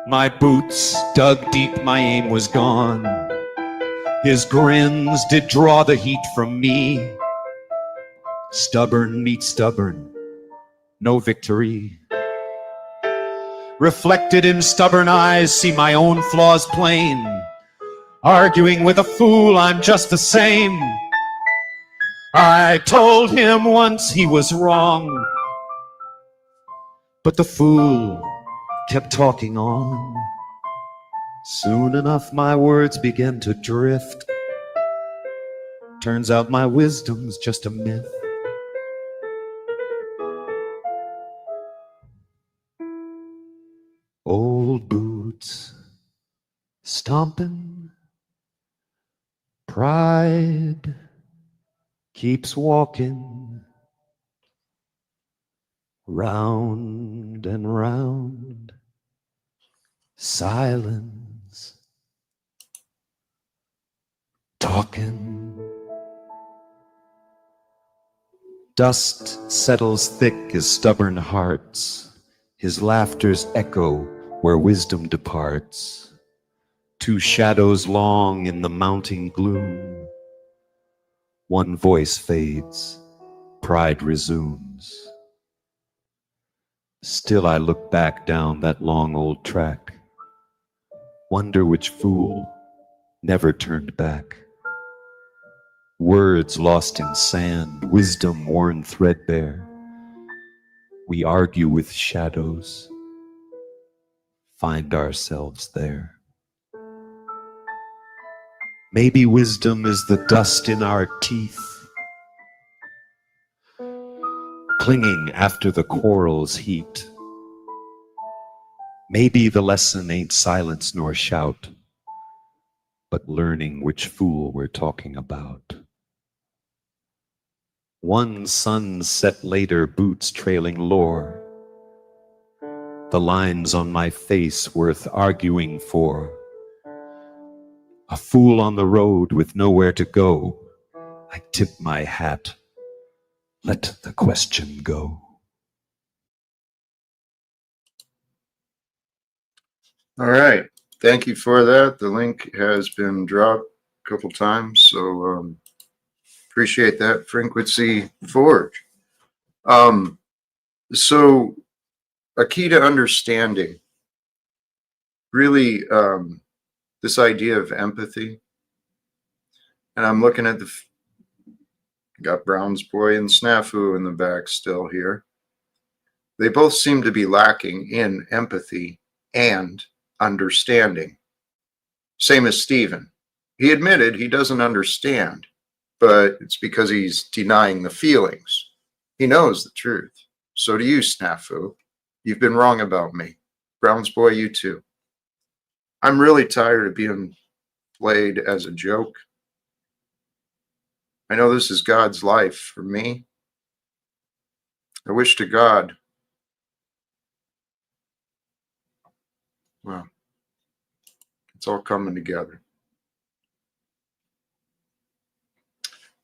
my boots dug deep, my aim was gone. His grins did draw the heat from me. Stubborn meets stubborn, no victory. Reflected in stubborn eyes, see my own flaws plain. Arguing with a fool, I'm just the same. I told him once he was wrong, but the fool kept talking on. Soon enough my words began to drift. Turns out my wisdom's just a myth. Old boots stomping, pride keeps walking round and round. Silence talking. Dust settles thick as stubborn hearts. His laughter's echo where wisdom departs. Two shadows long in the mounting gloom. One voice fades, pride resumes. Still I look back down that long old track, wonder which fool never turned back. Words lost in sand, wisdom worn threadbare. We argue with shadows, find ourselves there. Maybe wisdom is the dust in our teeth, clinging after the quarrel's heat. Maybe the lesson ain't silence nor shout, but learning which fool we're talking about. One sunset later, boots trailing lore, the lines on my face worth arguing for. A fool on the road with nowhere to go, I tip my hat, let the question go. All right. Thank you for that. The link has been dropped a couple times, so appreciate that. Frequency Forge. So a key to understanding really this idea of empathy. And I'm looking at got Brown's Boy and Snafu in the back still here. They both seem to be lacking in empathy and understanding. Same as Stephen. He admitted he doesn't understand, but it's because he's denying the feelings. He knows the truth. So do you, Snafu. You've been wrong about me. Brown's Boy, you too. I'm really tired of being played as a joke. I know this is God's life for me. I wish to God, well, it's all coming together.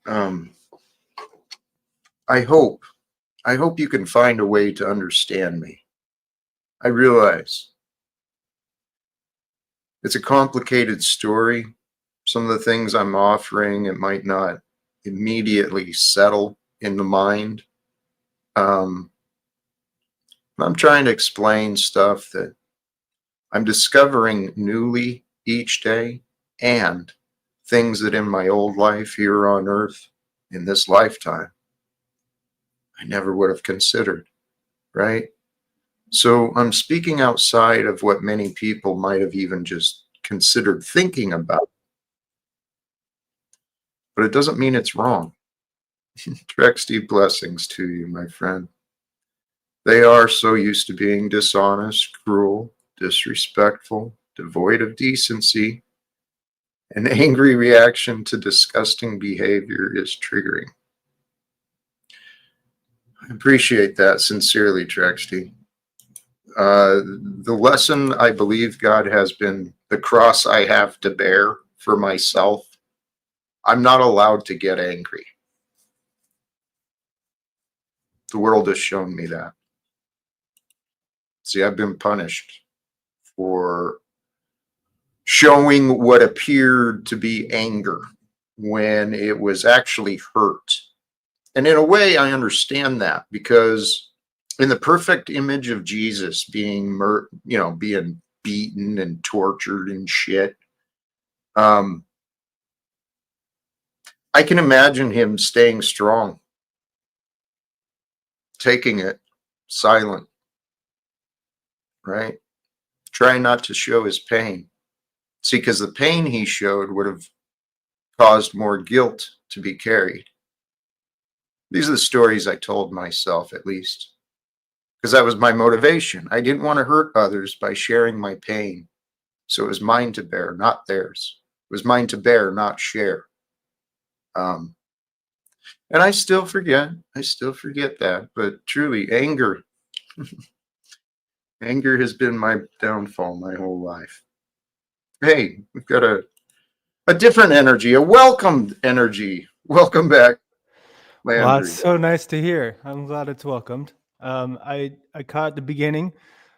I hope you can find a way to understand me. I realize it's a complicated story. Some of the things I'm offering, it might not immediately settle in the mind. I'm trying to explain stuff that I'm discovering newly each day, and things that in my old life here on earth, in this lifetime, I never would have considered, right? So I'm speaking outside of what many people might have even just considered thinking about. But it doesn't mean it's wrong. Direct deep blessings to you, my friend. They are so used to being dishonest, cruel, disrespectful, devoid of decency. An angry reaction to disgusting behavior is triggering. I appreciate that sincerely, Trexty. The lesson I believe God has been the cross I have to bear for myself. I'm not allowed to get angry. The world has shown me that. See, I've been punished for showing what appeared to be anger when it was actually hurt. And in a way, I understand that, because in the perfect image of Jesus being, being beaten and tortured and shit, I can imagine him staying strong, taking it silent, right? Trying not to show his pain. See, because the pain he showed would have caused more guilt to be carried. These are the stories I told myself, at least, because that was my motivation. I didn't want to hurt others by sharing my pain. So it was mine to bear, not theirs. It was mine to bear, not share. And I still forget that, but truly anger has been my downfall my whole life. Hey, we've got a different energy, a welcomed energy. Welcome back, Landry. Well, that's so nice to hear. I'm glad it's welcomed. I caught the beginning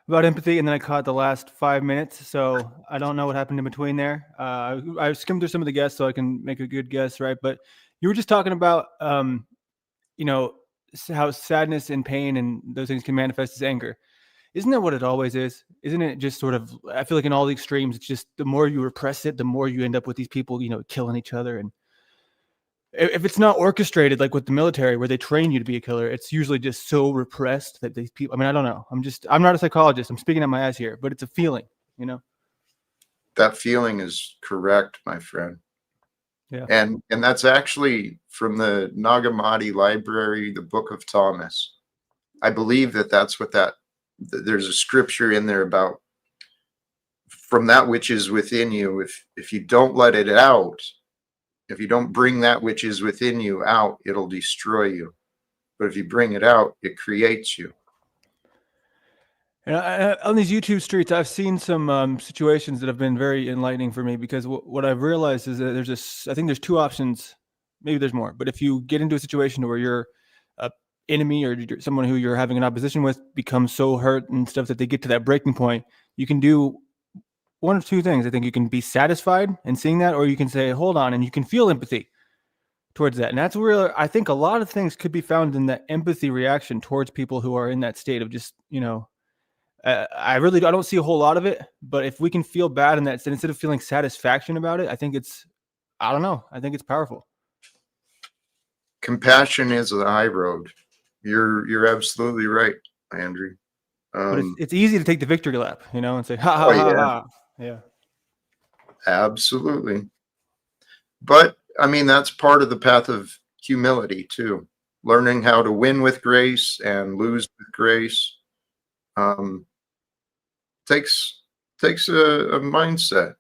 about empathy, and then I caught the last 5 minutes. So I don't know what happened in between there. I skimmed through some of the guests so I can make a good guess, right? But you were just talking about, how sadness and pain and those things can manifest as anger. Isn't that what it always is? Isn't it just sort of, I feel like in all the extremes, it's just the more you repress it, the more you end up with these people, killing each other. And if it's not orchestrated, like with the military where they train you to be a killer, it's usually just so repressed that these people, I mean, I don't know. I'm not a psychologist. I'm speaking out my ass here, but it's a feeling, That feeling is correct, my friend. Yeah. And that's actually from the Nag Hammadi library, the Book of Thomas. I believe that's what there's a scripture in there about from that which is within you. If you don't let it out, if you don't bring that which is within you out, it'll destroy you. But if you bring it out, it creates you. And on these YouTube streets, I've seen some situations that have been very enlightening for me, because what I've realized is that I think there's two options, maybe there's more, but if you get into a situation where you're a enemy or someone who you're having an opposition with becomes so hurt and stuff that they get to that breaking point, you can do one of two things. I think you can be satisfied in seeing that, or you can say, hold on, and you can feel empathy towards that. And that's where I think a lot of things could be found in that empathy reaction towards people who are in that state of just, I don't see a whole lot of it, but if we can feel bad in that, instead of feeling satisfaction about it, I think it's powerful. Compassion is the high road. You're absolutely right, Andrew. But it's easy to take the victory lap, and say, ha, ha, ha, ha. Yeah. Absolutely. But I mean, that's part of the path of humility too. Learning how to win with grace and lose with grace. Takes a mindset.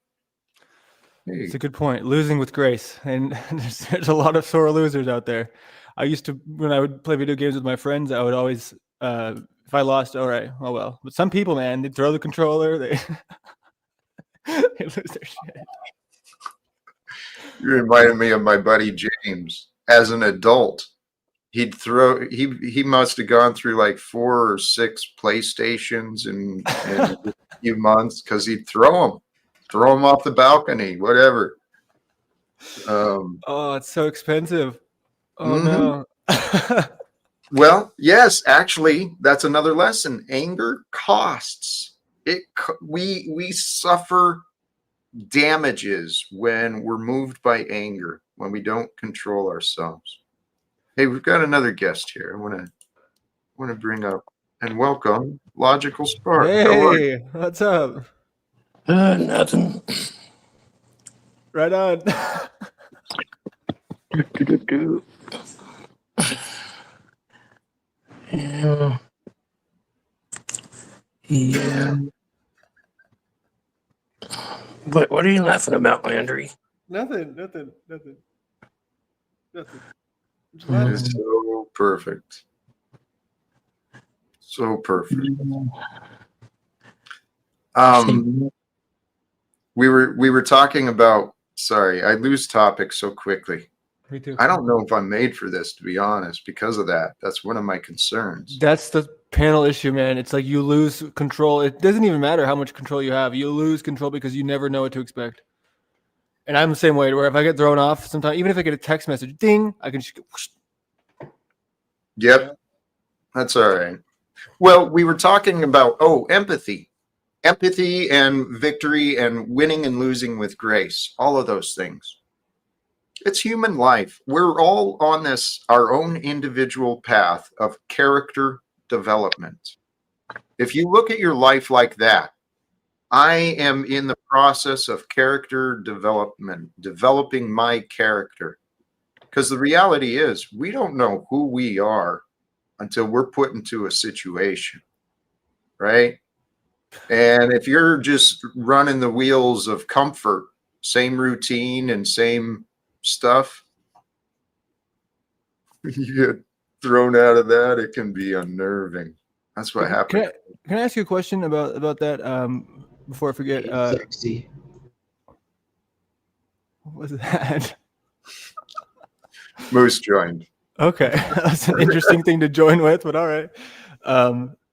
It's a good point. Losing with grace. And there's a lot of sore losers out there. I used to, when I would play video games with my friends, I would always, if I lost, all right, oh well. But some people, man, they throw the controller, they they lose their shit. You reminded me of my buddy James. As an adult, he must have gone through like 4 or 6 PlayStations in a few months, because he'd throw them off the balcony, whatever. Oh, it's so expensive. Oh no. Well, yes, actually, that's another lesson. Anger costs. We suffer damages when we're moved by anger, when we don't control ourselves. Hey, we've got another guest here. I want to bring up and welcome Logical Spark. Hey, what's up? Nothing. Right on. Yeah. What are you laughing about, Landry? Nothing. It is so perfect. So perfect. We were talking about, sorry, I lose topic so quickly. Me too. I don't know if I'm made for this, to be honest, because of that. That's one of my concerns. That's the panel issue, man. It's like you lose control. It doesn't even matter how much control you have. You lose control because you never know what to expect. And I'm the same way, where if I get thrown off sometimes, even if I get a text message, ding, I can just go whoosh. Yep. That's all right. Well, we were talking about, empathy. Empathy and victory and winning and losing with grace. All of those things. It's human life. We're all on our own individual path of character development. If you look at your life like that, I am in the process of character development, developing my character. Because the reality is, we don't know who we are until we're put into a situation, right? And if you're just running the wheels of comfort, same routine and same stuff, you get thrown out of that, it can be unnerving. That's what happened. Can I ask you a question about that before I forget? Sexy. What was that? Moose joined. Okay, that's an interesting thing to join with, but all right.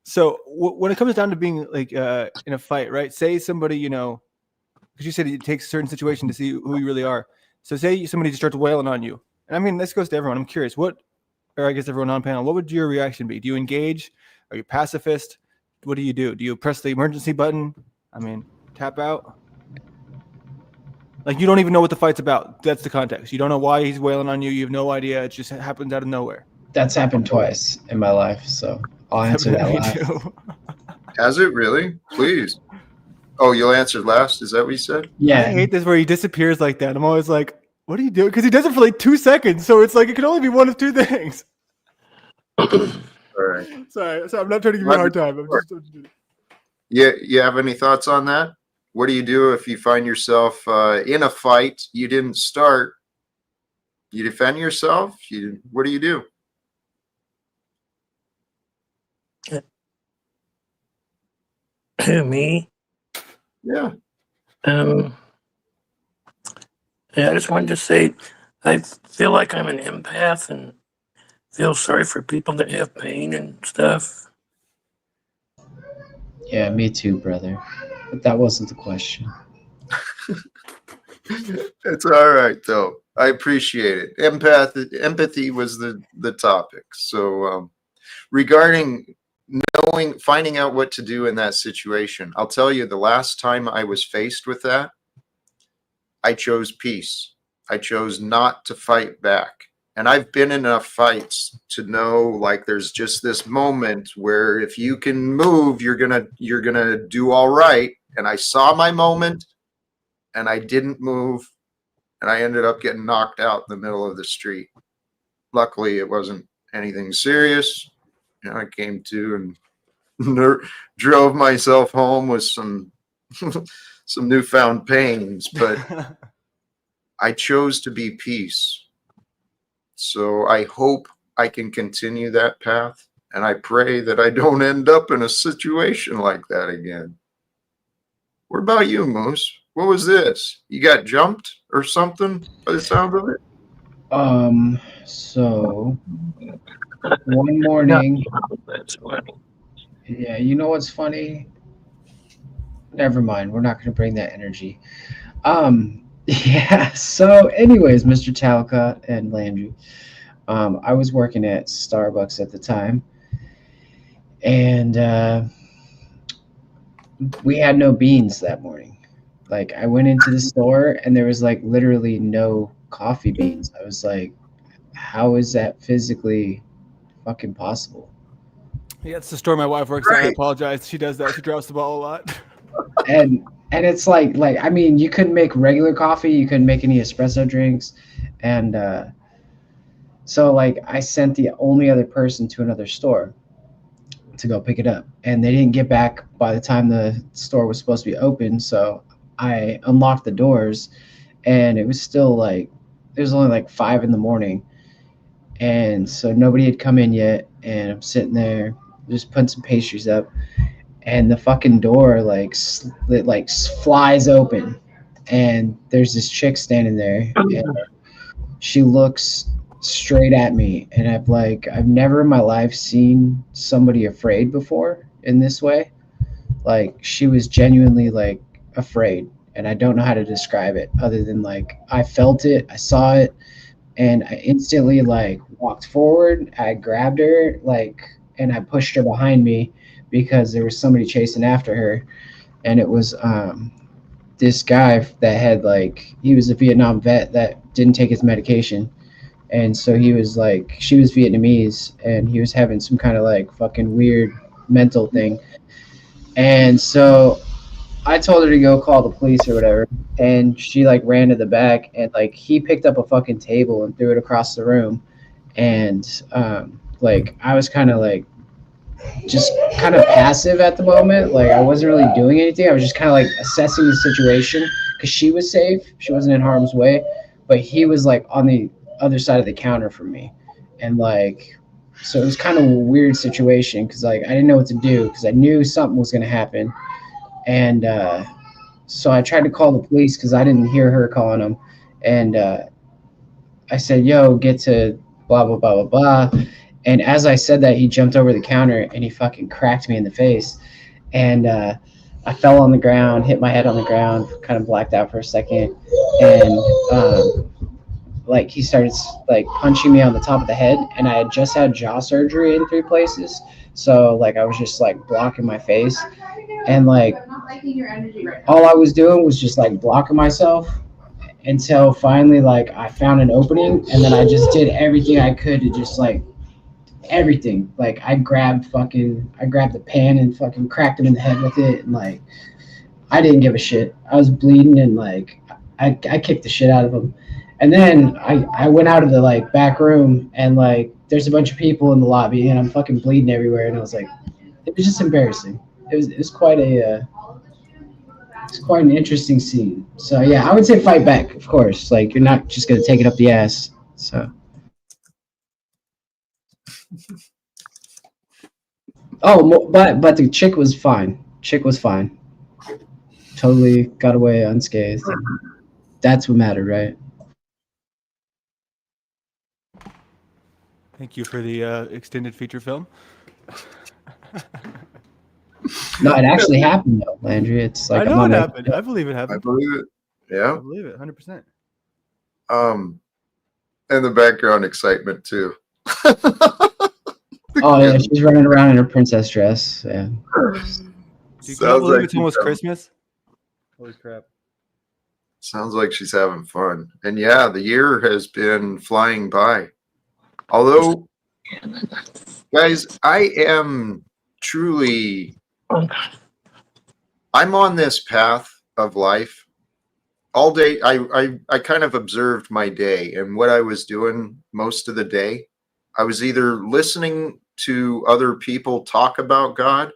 So when it comes down to being like in a fight, right? Say somebody, because you said it takes a certain situation to see who you really are. So say somebody just starts wailing on you, and I mean this goes to everyone. I'm curious, what or I guess everyone on panel, what would your reaction be? Do you engage? Are you pacifist? What do? Do you press the emergency button? I mean, tap out? Like, you don't even know what the fight's about. That's the context. You don't know why he's wailing on you. You have no idea. It just happens out of nowhere. That's happened twice in my life, so I'll answer that last. Has it really? Please. Oh, you'll answer last? Is that what you said? Yeah. I hate this where he disappears like that. I'm always like, what are you doing? Because he does it for like 2 seconds. So it's like it can only be one of two things. All right. Sorry, I'm not trying to give you a hard time. I'm just. Yeah, you have any thoughts on that? What do you do if you find yourself in a fight you didn't start? You defend yourself? What do you do? Me? Yeah. Yeah, I just wanted to say I feel like I'm an empath and feel sorry for people that have pain and stuff. Yeah, me too, brother. But that wasn't the question. It's all right though. I appreciate it. Empathy was the topic. So regarding finding out what to do in that situation, I'll tell you, the last time I was faced with that, I chose peace. I chose not to fight back. And I've been in enough fights to know, like, there's just this moment where if you can move, you're gonna do all right. And I saw my moment and I didn't move, and I ended up getting knocked out in the middle of the street. Luckily, it wasn't anything serious. I came to and drove myself home with some some newfound pains, but I chose to be peace. So I hope I can continue that path, and I pray that I don't end up in a situation like that again. What about you, Moose? What was this? You got jumped or something by the sound of it? So one morning, That's funny. yeah, you know what's funny? Never mind. We're not going to bring that energy. Yeah. So, anyways, Mr. Talcott and Landry, I was working at Starbucks at the time, and we had no beans that morning. Like, I went into the store and there was like literally no coffee beans. I was like, how is that physically fucking possible? Yeah, it's the store my wife works at. I apologize. She does that. She drops the ball a lot. And it's like I mean, you couldn't make regular coffee, you couldn't make any espresso drinks, and so like I sent the only other person to another store to go pick it up, and they didn't get back by the time the store was supposed to be open. So I unlocked the doors, and it was still like it was only like 5 a.m, and so nobody had come in yet, and I'm sitting there just putting some pastries up, and the fucking door it flies open, and there's this chick standing there, and she looks straight at me, and I've never in my life seen somebody afraid before in this way. Like, she was genuinely like afraid, and I don't know how to describe it other than like I felt it, I saw it, and I instantly like walked forward. I grabbed her and I pushed her behind me because there was somebody chasing after her, and it was this guy that had he was a Vietnam vet that didn't take his medication, and so he was she was Vietnamese, and he was having some kind of fucking weird mental thing, and so I told her to go call the police or whatever, and she ran to the back, and he picked up a fucking table and threw it across the room, and I was kind of just kind of passive at the moment. I wasn't really doing anything. I was just kind of assessing the situation because she was safe. She wasn't in harm's way, but he was on the other side of the counter from me. And so it was kind of a weird situation because I didn't know what to do because I knew something was going to happen. And so I tried to call the police because I didn't hear her calling them. And I said, yo, get to blah, blah, blah, blah, blah. And as I said that, he jumped over the counter and he fucking cracked me in the face. And I fell on the ground, hit my head on the ground, kind of blacked out for a second. And like he started like punching me on the top of the head, and I had just had jaw surgery in 3 places, so like I was just like blocking my face, and like all I was doing was just like blocking myself until finally like I found an opening, and then I just did everything I could to just like everything. Like I grabbed the pan and fucking cracked him in the head with it, and like I didn't give a shit. I was bleeding, and like I kicked the shit out of him. And then I went out of the like back room, and like there's a bunch of people in the lobby, and I'm fucking bleeding everywhere, and I was like, it was just embarrassing. It was quite a it's quite an interesting scene. So yeah, I would say fight back, of course. Like you're not just gonna take it up the ass. So. Oh, but the chick was fine. Chick was fine. Totally got away unscathed. That's what mattered, right? Thank you for the extended feature film. No, it actually happened though, Landry. It's like I know it happened. I believe it I happened. believe it. Yeah. I believe it 100%. And the background excitement too. Oh yeah, she's running around in her princess dress. Yeah. Dude, can you believe it's almost Christmas? Holy crap. Sounds like she's having fun. And yeah, the year has been flying by. Although, guys, I am truly, I'm on this path of life all day. I kind of observed my day, and what I was doing most of the day, I was either listening to other people talk about God,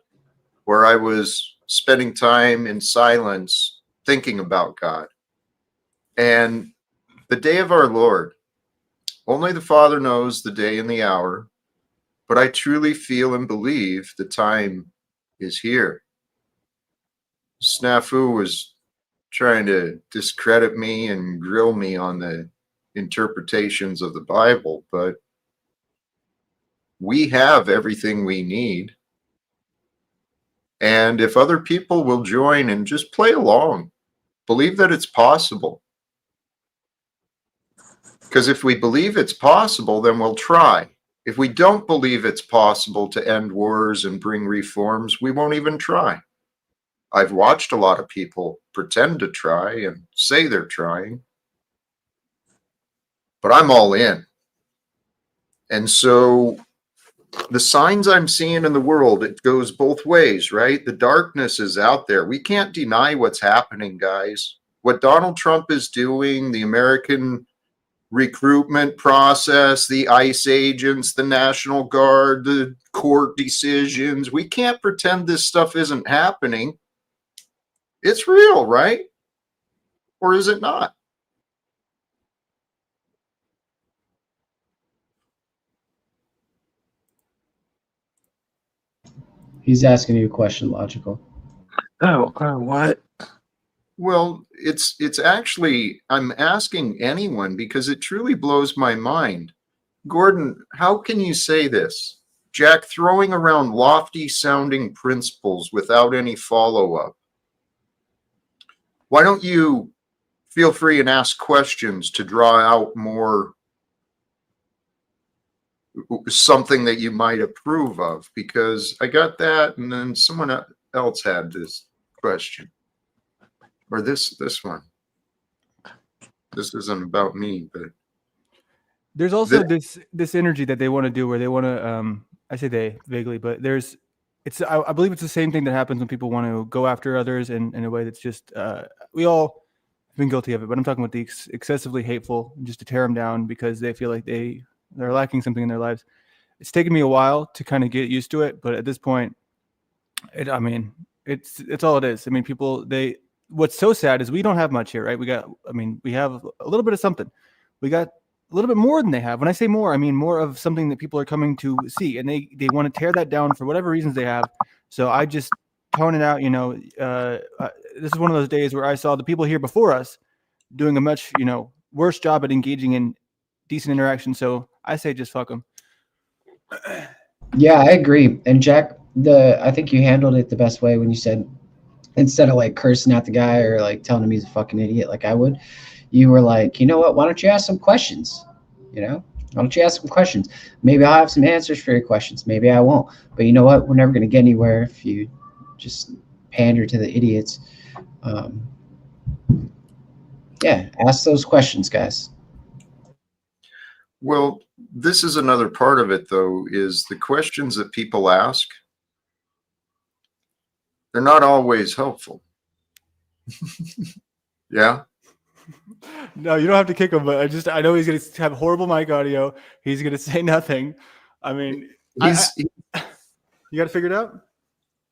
or I was spending time in silence thinking about God. And the day of our Lord, only the Father knows the day and the hour, but I truly feel and believe the time is here. Snafu was trying to discredit me and grill me on the interpretations of the Bible, but we have everything we need. And if other people will join and just play along, believe that it's possible. Because if we believe it's possible, then we'll try. If we don't believe it's possible to end wars and bring reforms, we won't even try. I've watched a lot of people pretend to try and say they're trying, but I'm all in. And so the signs I'm seeing in the world, it goes both ways, right? The darkness is out there. We can't deny what's happening, guys. What Donald Trump is doing, the American recruitment process, the ICE agents, the National Guard, the court decisions, we can't pretend this stuff isn't happening. It's real, right? Or is it not? He's asking you a question, Logical. Oh, what? Well, it's actually, I'm asking anyone because it truly blows my mind. Gordon, how can you say this? Jack, throwing around lofty sounding principles without any follow-up. Why don't you feel free and ask questions to draw out more something that you might approve of? Because I got that, and then someone else had this question. Or this one. This isn't about me, but there's also this energy that they want to do where they want to I say they vaguely, but I believe it's the same thing that happens when people want to go after others in a way that's just we all have been guilty of it, but I'm talking about the excessively hateful, just to tear them down because they feel like they're lacking something in their lives. It's taken me a while to kind of get used to it, but at this point it's all it is. I mean, what's so sad is we don't have much here, right? We have a little bit of something. We got a little bit more than they have. When I say more, I mean more of something that people are coming to see, and they want to tear that down for whatever reasons they have. So I just tone it out. This is one of those days where I saw the people here before us doing a much, worse job at engaging in decent interaction. So I say just fuck them. Yeah, I agree. And Jack, I think you handled it the best way when you said, instead of like cursing at the guy or like telling him he's a fucking idiot like I would, you were like, you know what? Why don't you ask some questions? You know, why don't you ask some questions? Maybe I'll have some answers for your questions. Maybe I won't. But you know what? We're never going to get anywhere if you just pander to the idiots. Yeah, ask those questions, guys. Well, this is another part of it, though, is the questions that people ask, they're not always helpful. Yeah. No, you don't have to kick him, but I know he's going to have horrible mic audio. He's going to say nothing. I mean, you got to figure it out.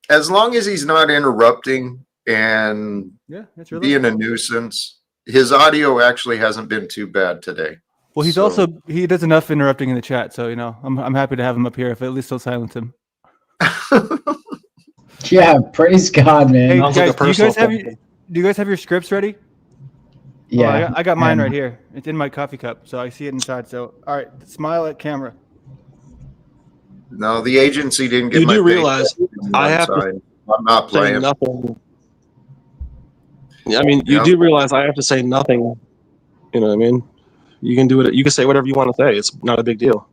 As long as he's not interrupting and that's really being a nuisance, his audio actually hasn't been too bad today. Well, he does enough interrupting in the chat, so I'm happy to have him up here if at least he'll silence him. Yeah, praise God, man. Hey guys, do you guys have your scripts ready? Yeah, I got mine right here. It's in my coffee cup, so I see it inside. So, all right, smile at camera. No, the agency didn't get You my do realize I have to. I'm not playing nothing. I mean, you do realize I have to say nothing. You know what I mean? You can do it. You can say whatever you want to say. It's not a big deal.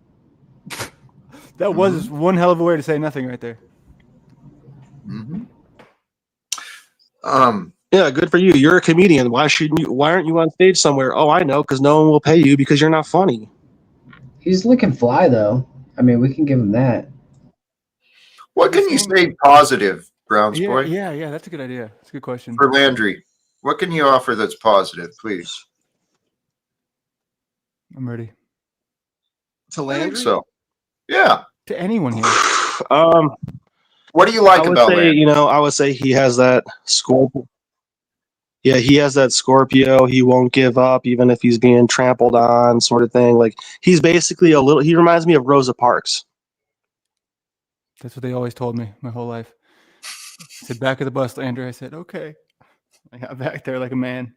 That was one hell of a way to say nothing right there. Yeah, good for you. You're a comedian. Why aren't you on stage somewhere? Oh, I know, because no one will pay you because you're not funny. He's looking fly, though. I mean, we can give him that. What can you say positive, Browns boy? Yeah, that's a good idea. That's a good question. For Landry, what can you offer that's positive, please? I'm ready. To Landry? I think so. Yeah. To anyone here. What do you like about Landry? I would say he has that Scorpio. Yeah, he has that Scorpio. He won't give up even if he's being trampled on, sort of thing. Like, he's basically he reminds me of Rosa Parks. That's what they always told me my whole life. I said, back of the bus, Landry. I said, okay. I got back there like a man.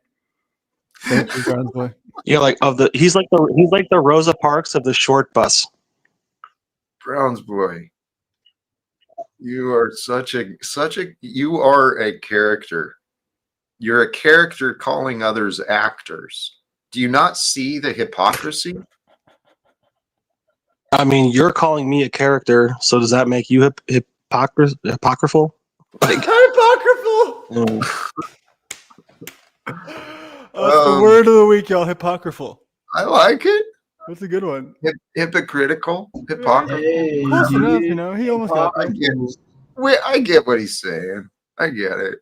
Thank you, Browns boy. Yeah, he's like the Rosa Parks of the short bus. Browns boy, you are you are a character. You're a character calling others actors. Do you not see the hypocrisy? I mean, you're calling me a character, so does that make you apocryphal? Like, apocryphal. That's the word of the week, y'all. Apocryphal. I like it. That's a good one. Hypocritical, hypocrisy. Hey, close enough, he almost got there. I get what he's saying. I get it.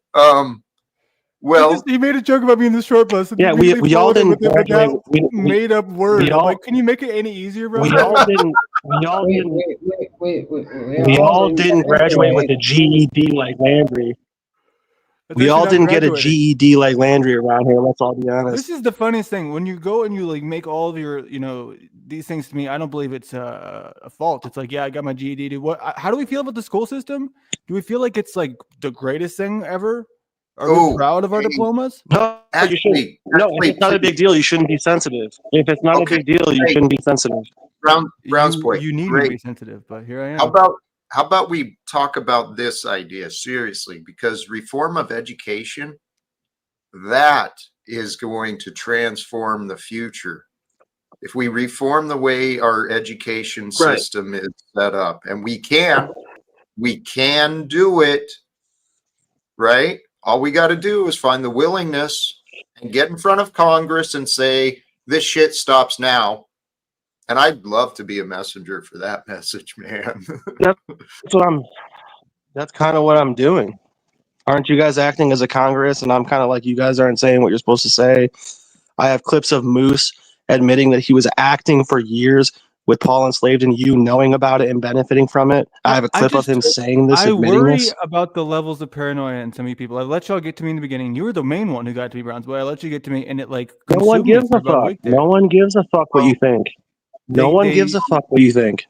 Well, he made a joke about being the short bus. Yeah, we all didn't graduate. Made up word. Like, can you make it any easier, bro? We all didn't. We all didn't graduate with a GED like Landry. We all didn't get a GED like Landry around here. Let's all be honest. This is the funniest thing. When you go and you like make all of your, these things to me, I don't believe it's a fault. It's like, yeah, I got my GED. Dude. How do we feel about the school system? Do we feel like it's like the greatest thing ever? Are we proud of our diplomas? No, actually, if it's not a big deal, you shouldn't be sensitive. If it's not a big deal, you shouldn't be sensitive. Browns boy, you need to be sensitive, but here I am. How about we talk about this idea seriously? Because reform of education, that is going to transform the future. If we reform the way our education system is set up, and we can do it, right? All we got to do is find the willingness and get in front of Congress and say, this shit stops now. And I'd love to be a messenger for that message, man. That's kind of what I'm doing. Aren't you guys acting as a Congress? And I'm kind of like, you guys aren't saying what you're supposed to say. I have clips of Moose admitting that he was acting for years with Paul Enslaved and you knowing about it and benefiting from it. I have a clip of him saying this, admitting this. About the levels of paranoia in some of you people. I let y'all get to me in the beginning. You were the main one who got to be Browns boy. I let you get to me, and it like no one gives a fuck. No one gives a fuck what you think. No one gives a fuck what you think.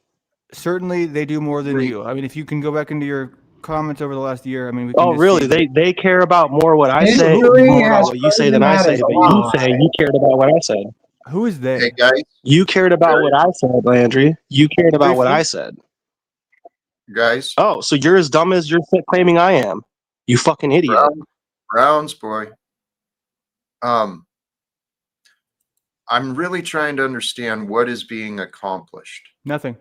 Certainly, they do more than you. I mean, if you can go back into your comments over the last year, I mean, we can really? They care about more what I say, more about what you say than I say. But you say you cared about what I said. Who is they? Hey guys, you cared about what I said, Landry. You cared about what I said. Guys. Oh, so you're as dumb as you're claiming I am. You fucking idiot. Browns boy. I'm really trying to understand what is being accomplished. Nothing.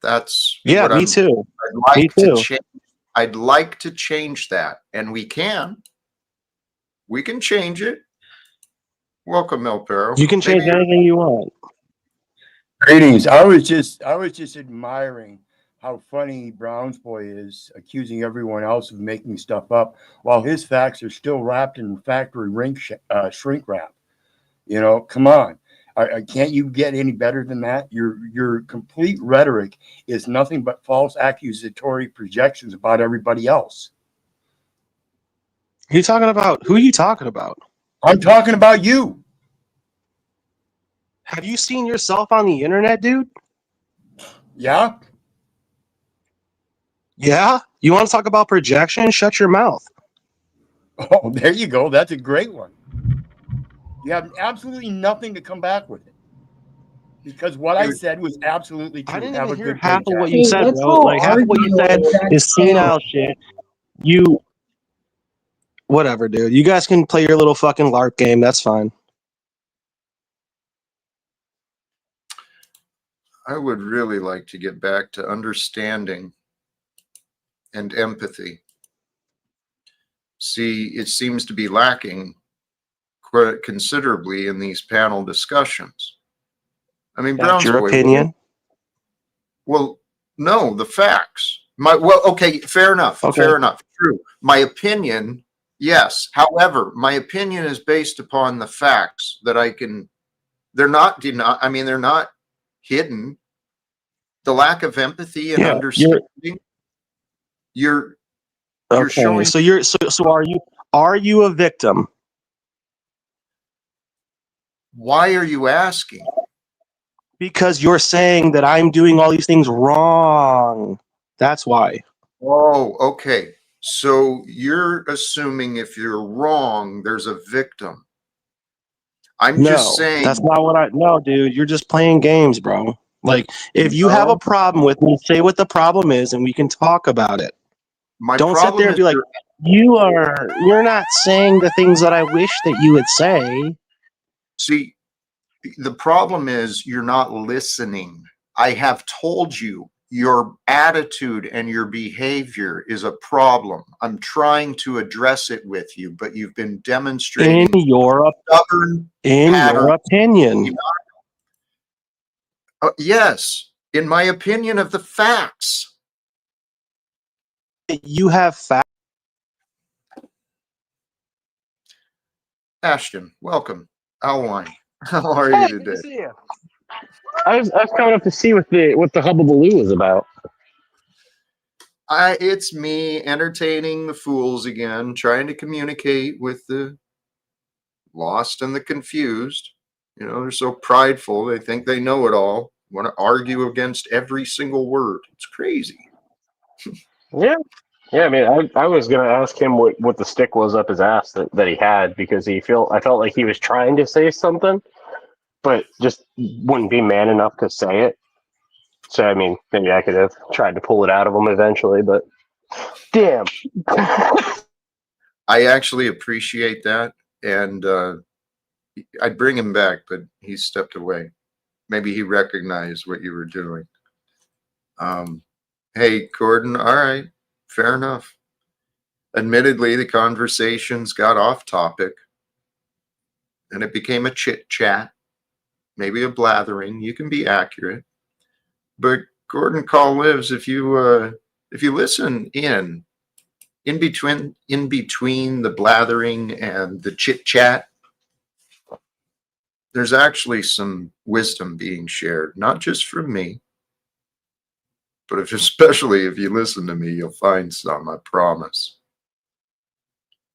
That's Yeah, what me too. I'd Me like to too. change. I'd like to change that, and we can. We can change it. Welcome, El Perro. You can change Maybe anything you want. Greetings. I was just admiring how funny Brown's boy is, accusing everyone else of making stuff up while his facts are still wrapped in factory shrink wrap. You know, come on. Can't you get any better than that? Your complete rhetoric is nothing but false accusatory projections about everybody else. Who are you talking about? Who are you talking about? I'm talking about you. Have you seen yourself on the internet, dude? Yeah. Yeah? You want to talk about projection? Shut your mouth. Oh, there you go. That's a great one. You have absolutely nothing to come back with it. Because what I said was absolutely true. I didn't Have even a hear good half day, of what Jack. you Hey, said, let's bro. all Like half of what you argue said over that is senile shit. You whatever, dude. You guys can play your little fucking LARP game. That's fine. I would really like to get back to understanding and empathy. See, it seems to be lacking quite considerably in these panel discussions. I mean, That's Brown's your boy. opinion. Well, no, the facts. Okay, fair enough. Okay. Fair enough. True. My opinion, yes. However, my opinion is based upon the facts that I can. They're not they're not hidden. The lack of empathy and Yeah, understanding. You're okay. showing. So are you a victim? Why are you asking? Because you're saying that I'm doing all these things wrong. That's why. Oh, okay. So you're assuming if you're wrong, there's a victim. I'm just saying. That's not what no, dude. You're just playing games, bro. Like, if you have a No, problem with me, say what the problem is and we can talk about it. my Don't sit there problem and is be like, you're not saying the things that I wish that you would say. see, the problem is you're not listening. I have told you your attitude and your behavior is a problem. I'm trying to address it with you, but you've been In demonstrating your stubborn opinion. patterns. Yes, in my opinion of the facts. You have facts. Ashton, welcome. Outline. How are Hey, you good to today? see you. I was coming up to see what the hubbubaloo was about. It's me entertaining the fools again, trying to communicate with the lost and the confused. You know, they're so prideful. They think they know it all, want to argue against every single word. It's crazy. Yeah, yeah. I mean, I was gonna ask him what the stick was up his ass that he had because I felt like he was trying to say something, but just wouldn't be man enough to say it. So I mean, maybe I could have tried to pull it out of him eventually, but damn. I actually appreciate that. And I'd bring him back, but he stepped away. Maybe he recognized what you were doing. Hey, Gordon, all right, fair enough. Admittedly, the conversations got off topic and it became a chit chat, maybe a blathering. You can be accurate. But Gordon Call lives if you listen in between the blathering and the chit chat, there's actually some wisdom being shared, not just from me, but especially if you listen to me, you'll find some, I promise.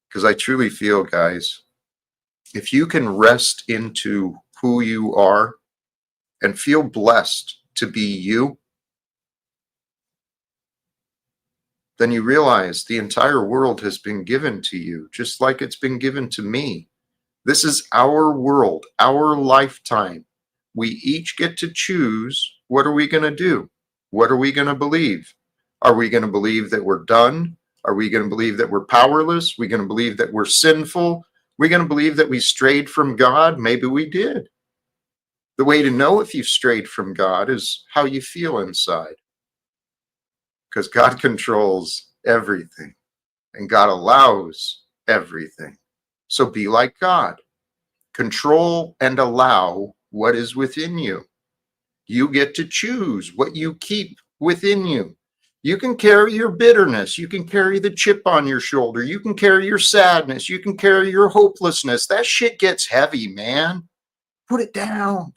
Because I truly feel, guys, if you can rest into who you are and feel blessed to be you, then you realize the entire world has been given to you, just like it's been given to me. This is our world, our lifetime. We each get to choose, what are we going to do? What are we going to believe? Are we going to believe that we're done? Are we going to believe that we're powerless? Are we going to believe that we're sinful? Are we going to believe that we strayed from God? Maybe we did. The way to know if you've strayed from God is how you feel inside. Because God controls everything and God allows everything. So be like God. Control and allow what is within you. You get to choose what you keep within you. You can carry your bitterness. You can carry the chip on your shoulder. You can carry your sadness. You can carry your hopelessness. That shit gets heavy, man. Put it down.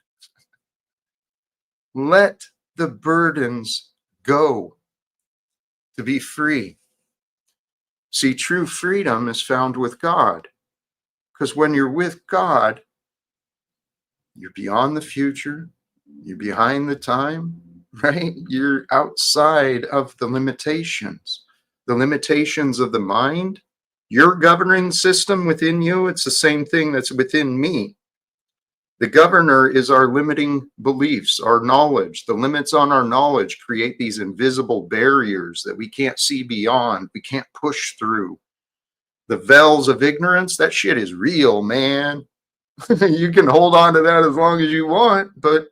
Let the burdens go to be free. See, true freedom is found with God. Because when you're with God, you're beyond the future. You're behind the time, right? You're outside of the limitations of the mind. Your governing system within you, it's the same thing that's within me. The governor is our limiting beliefs, our knowledge. The limits on our knowledge create these invisible barriers that we can't see beyond, we can't push through. The veils of ignorance, that shit is real, man. You can hold on to that as long as you want, but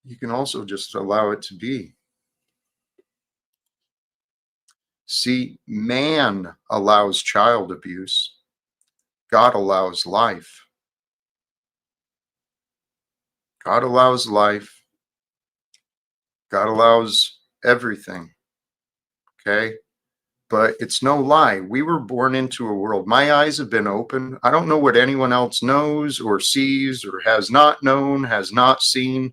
you can also just allow it to be. See, man allows child abuse. God allows life. God allows life. God allows everything. Okay? But it's no lie. We were born into a world. My eyes have been open. I don't know what anyone else knows or sees or has not known, has not seen,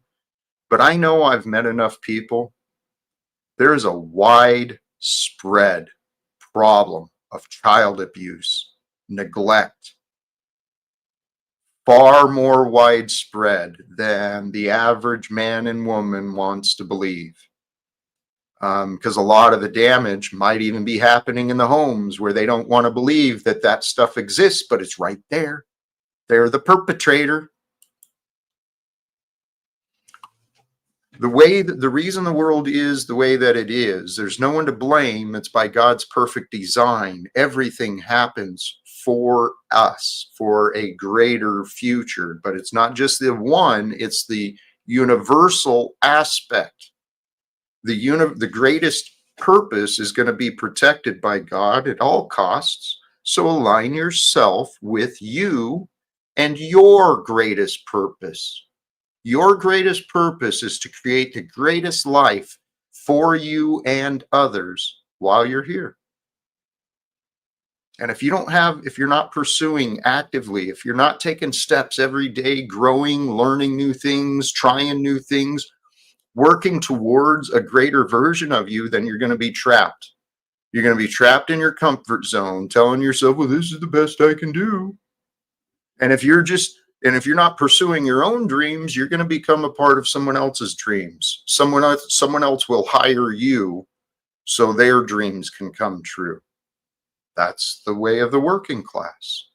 but I know I've met enough people. There is a widespread problem of child abuse, neglect, far more widespread than the average man and woman wants to believe. Because a lot of the damage might even be happening in the homes where they don't want to believe that that stuff exists, but it's right there. They're the perpetrator. The reason the world is the way that it is, there's no one to blame. It's by God's perfect design. Everything happens for us, for a greater future. But it's not just the one, it's the universal aspect. The greatest purpose is going to be protected by God at all costs. So align yourself with you and your greatest purpose. Your greatest purpose is to create the greatest life for you and others while you're here. And if you're not pursuing actively, if you're not taking steps every day, growing, learning new things, trying new things, working towards a greater version of you, then you're going to be trapped. You're going to be trapped in your comfort zone, telling yourself, well, this is the best I can do. And if you're not pursuing your own dreams, you're going to become a part of someone else's dreams. Someone else will hire you so their dreams can come true. That's the way of the working class.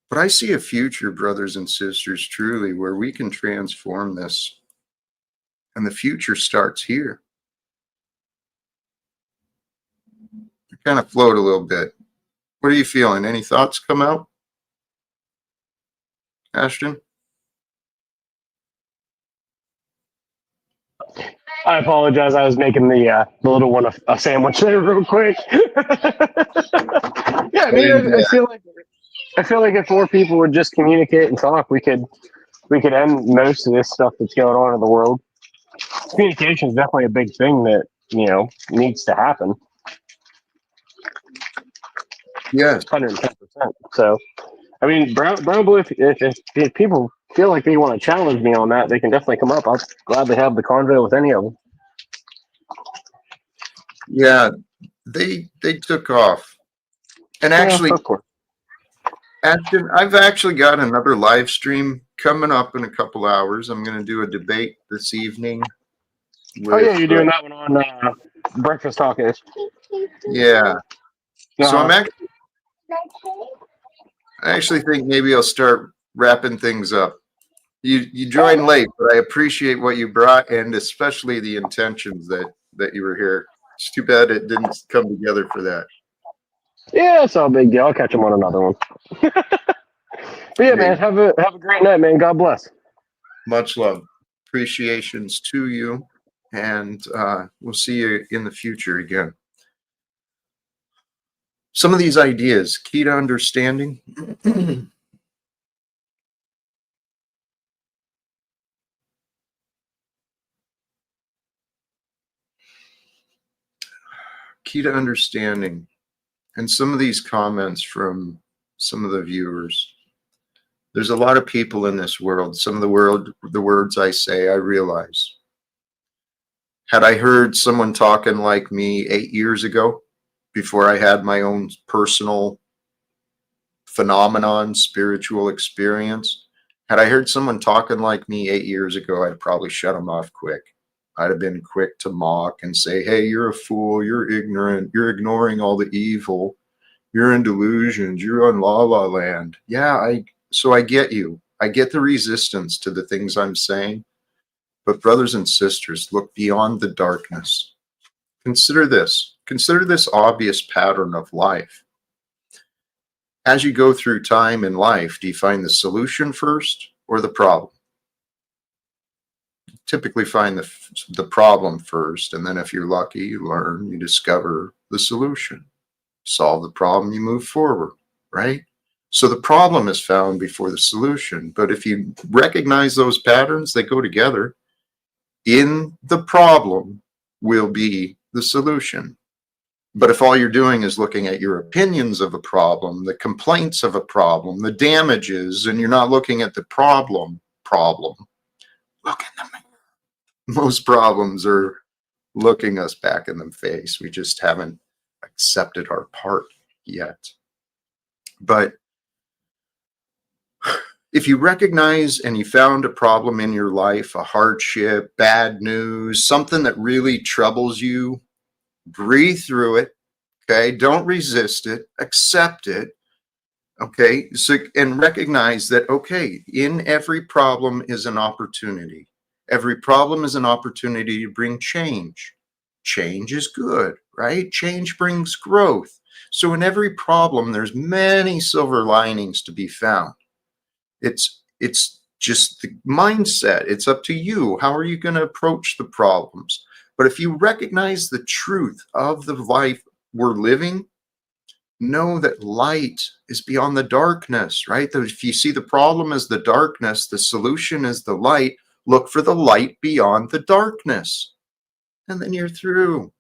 But I see a future, brothers and sisters, truly, where we can transform this. And the future starts here. I kind of float a little bit. What are you feeling? Any thoughts come out? Ashton? I apologize. I was making the little one a sandwich there real quick. Yeah, I mean, I feel like if more people would just communicate and talk, we could end most of this stuff that's going on in the world. Communication is definitely a big thing that needs to happen. Yes. 110%. So, I mean, Brown Boy, if people feel like they want to challenge me on that, they can definitely come up. I'll gladly have the convo with any of them. Yeah, they took off. And actually, Ashton, I've actually got another live stream coming up in a couple hours. I'm going to do a debate this evening. Oh yeah, you're doing that one on Breakfast Talk-ish. Yeah. So I actually think maybe I'll start wrapping things up. You joined late, but I appreciate what you brought, and especially the intentions that you were here. It's too bad it didn't come together for that. Yeah, it's no big deal. I'll catch him on another one. But yeah, man, Hey, have a great night, man. God bless. much love. Appreciations to you. And we'll see you in the future again. Some of these ideas, key to understanding. Key to understanding. And some of these comments from some of the viewers. There's a lot of people in this world. Some of the words I say, I realize. Had I heard someone talking like me 8 years ago, before I had my own personal phenomenon, spiritual experience, had I heard someone talking like me 8 years ago, I'd probably shut them off quick. I'd have been quick to mock and say, hey, you're a fool, you're ignorant, you're ignoring all the evil, you're in delusions, you're on la la land. Yeah, so I get you. I get the resistance to the things I'm saying. But brothers and sisters, look beyond the darkness. Consider this. Consider this obvious pattern of life. As you go through time in life, do you find the solution first or the problem? You typically find the problem first, and then if you're lucky, you learn, you discover the solution. Solve the problem, you move forward, right? So the problem is found before the solution. But if you recognize those patterns, they go together. In the problem will be the solution. But if all you're doing is looking at your opinions of a problem, the complaints of a problem, the damages, and you're not looking at the problem, look in the mirror. Most problems are looking us back in the face. We just haven't accepted our part yet. But if you recognize and you found a problem in your life, a hardship, bad news, something that really troubles you, breathe through it, okay? Don't resist it, accept it, okay? So, and recognize that, okay, in every problem is an opportunity. Every problem is an opportunity to bring change. Change is good, right? Change brings growth. So in every problem, there's many silver linings to be found. It's just the mindset. It's up to you. How are you going to approach the problems? But if you recognize the truth of the life we're living, know that light is beyond the darkness, right? That if you see the problem as the darkness, the solution is the light, look for the light beyond the darkness. And then you're through.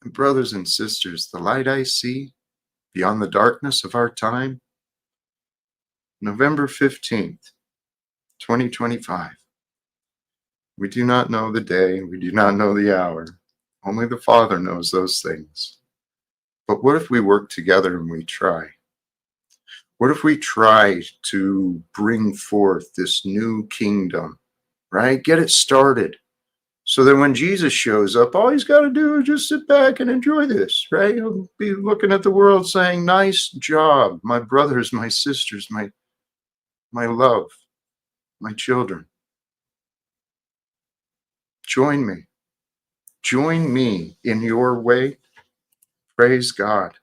And brothers and sisters, the light I see beyond the darkness of our time, November 15th, 2025. We do not know the day, we do not know the hour. Only the Father knows those things. But what if we work together and we try? What if we try to bring forth this new kingdom, right? Get it started. So that when Jesus shows up, all he's got to do is just sit back and enjoy this, right? He'll be looking at the world saying, nice job, my brothers, my sisters, my love, my children. Join me. Join me in your way. Praise God.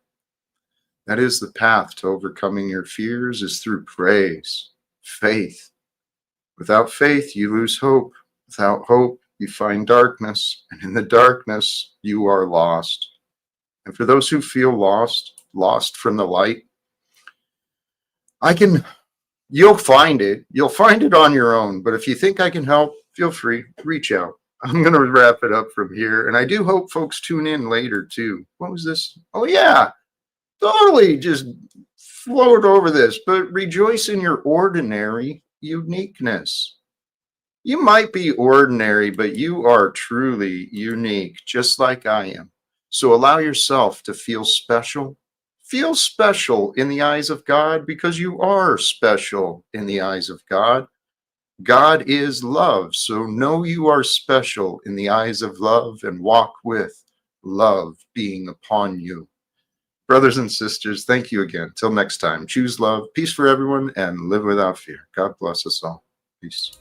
That is the path to overcoming your fears, is through praise, faith. Without faith, you lose hope. Without hope, you find darkness. And in the darkness, you are lost. And for those who feel lost from the light, you'll find it. You'll find it on your own. But if you think I can help, feel free, reach out. I'm going to wrap it up from here. And I do hope folks tune in later too. What was this? Oh yeah, totally just float over this, but rejoice in your ordinary uniqueness. You might be ordinary, but you are truly unique, just like I am. So allow yourself to feel special. Feel special in the eyes of God, because you are special in the eyes of God. God is love, so know you are special in the eyes of love and walk with love being upon you. Brothers and sisters, thank you again. Till next time, choose love, peace for everyone, and live without fear. God bless us all. Peace.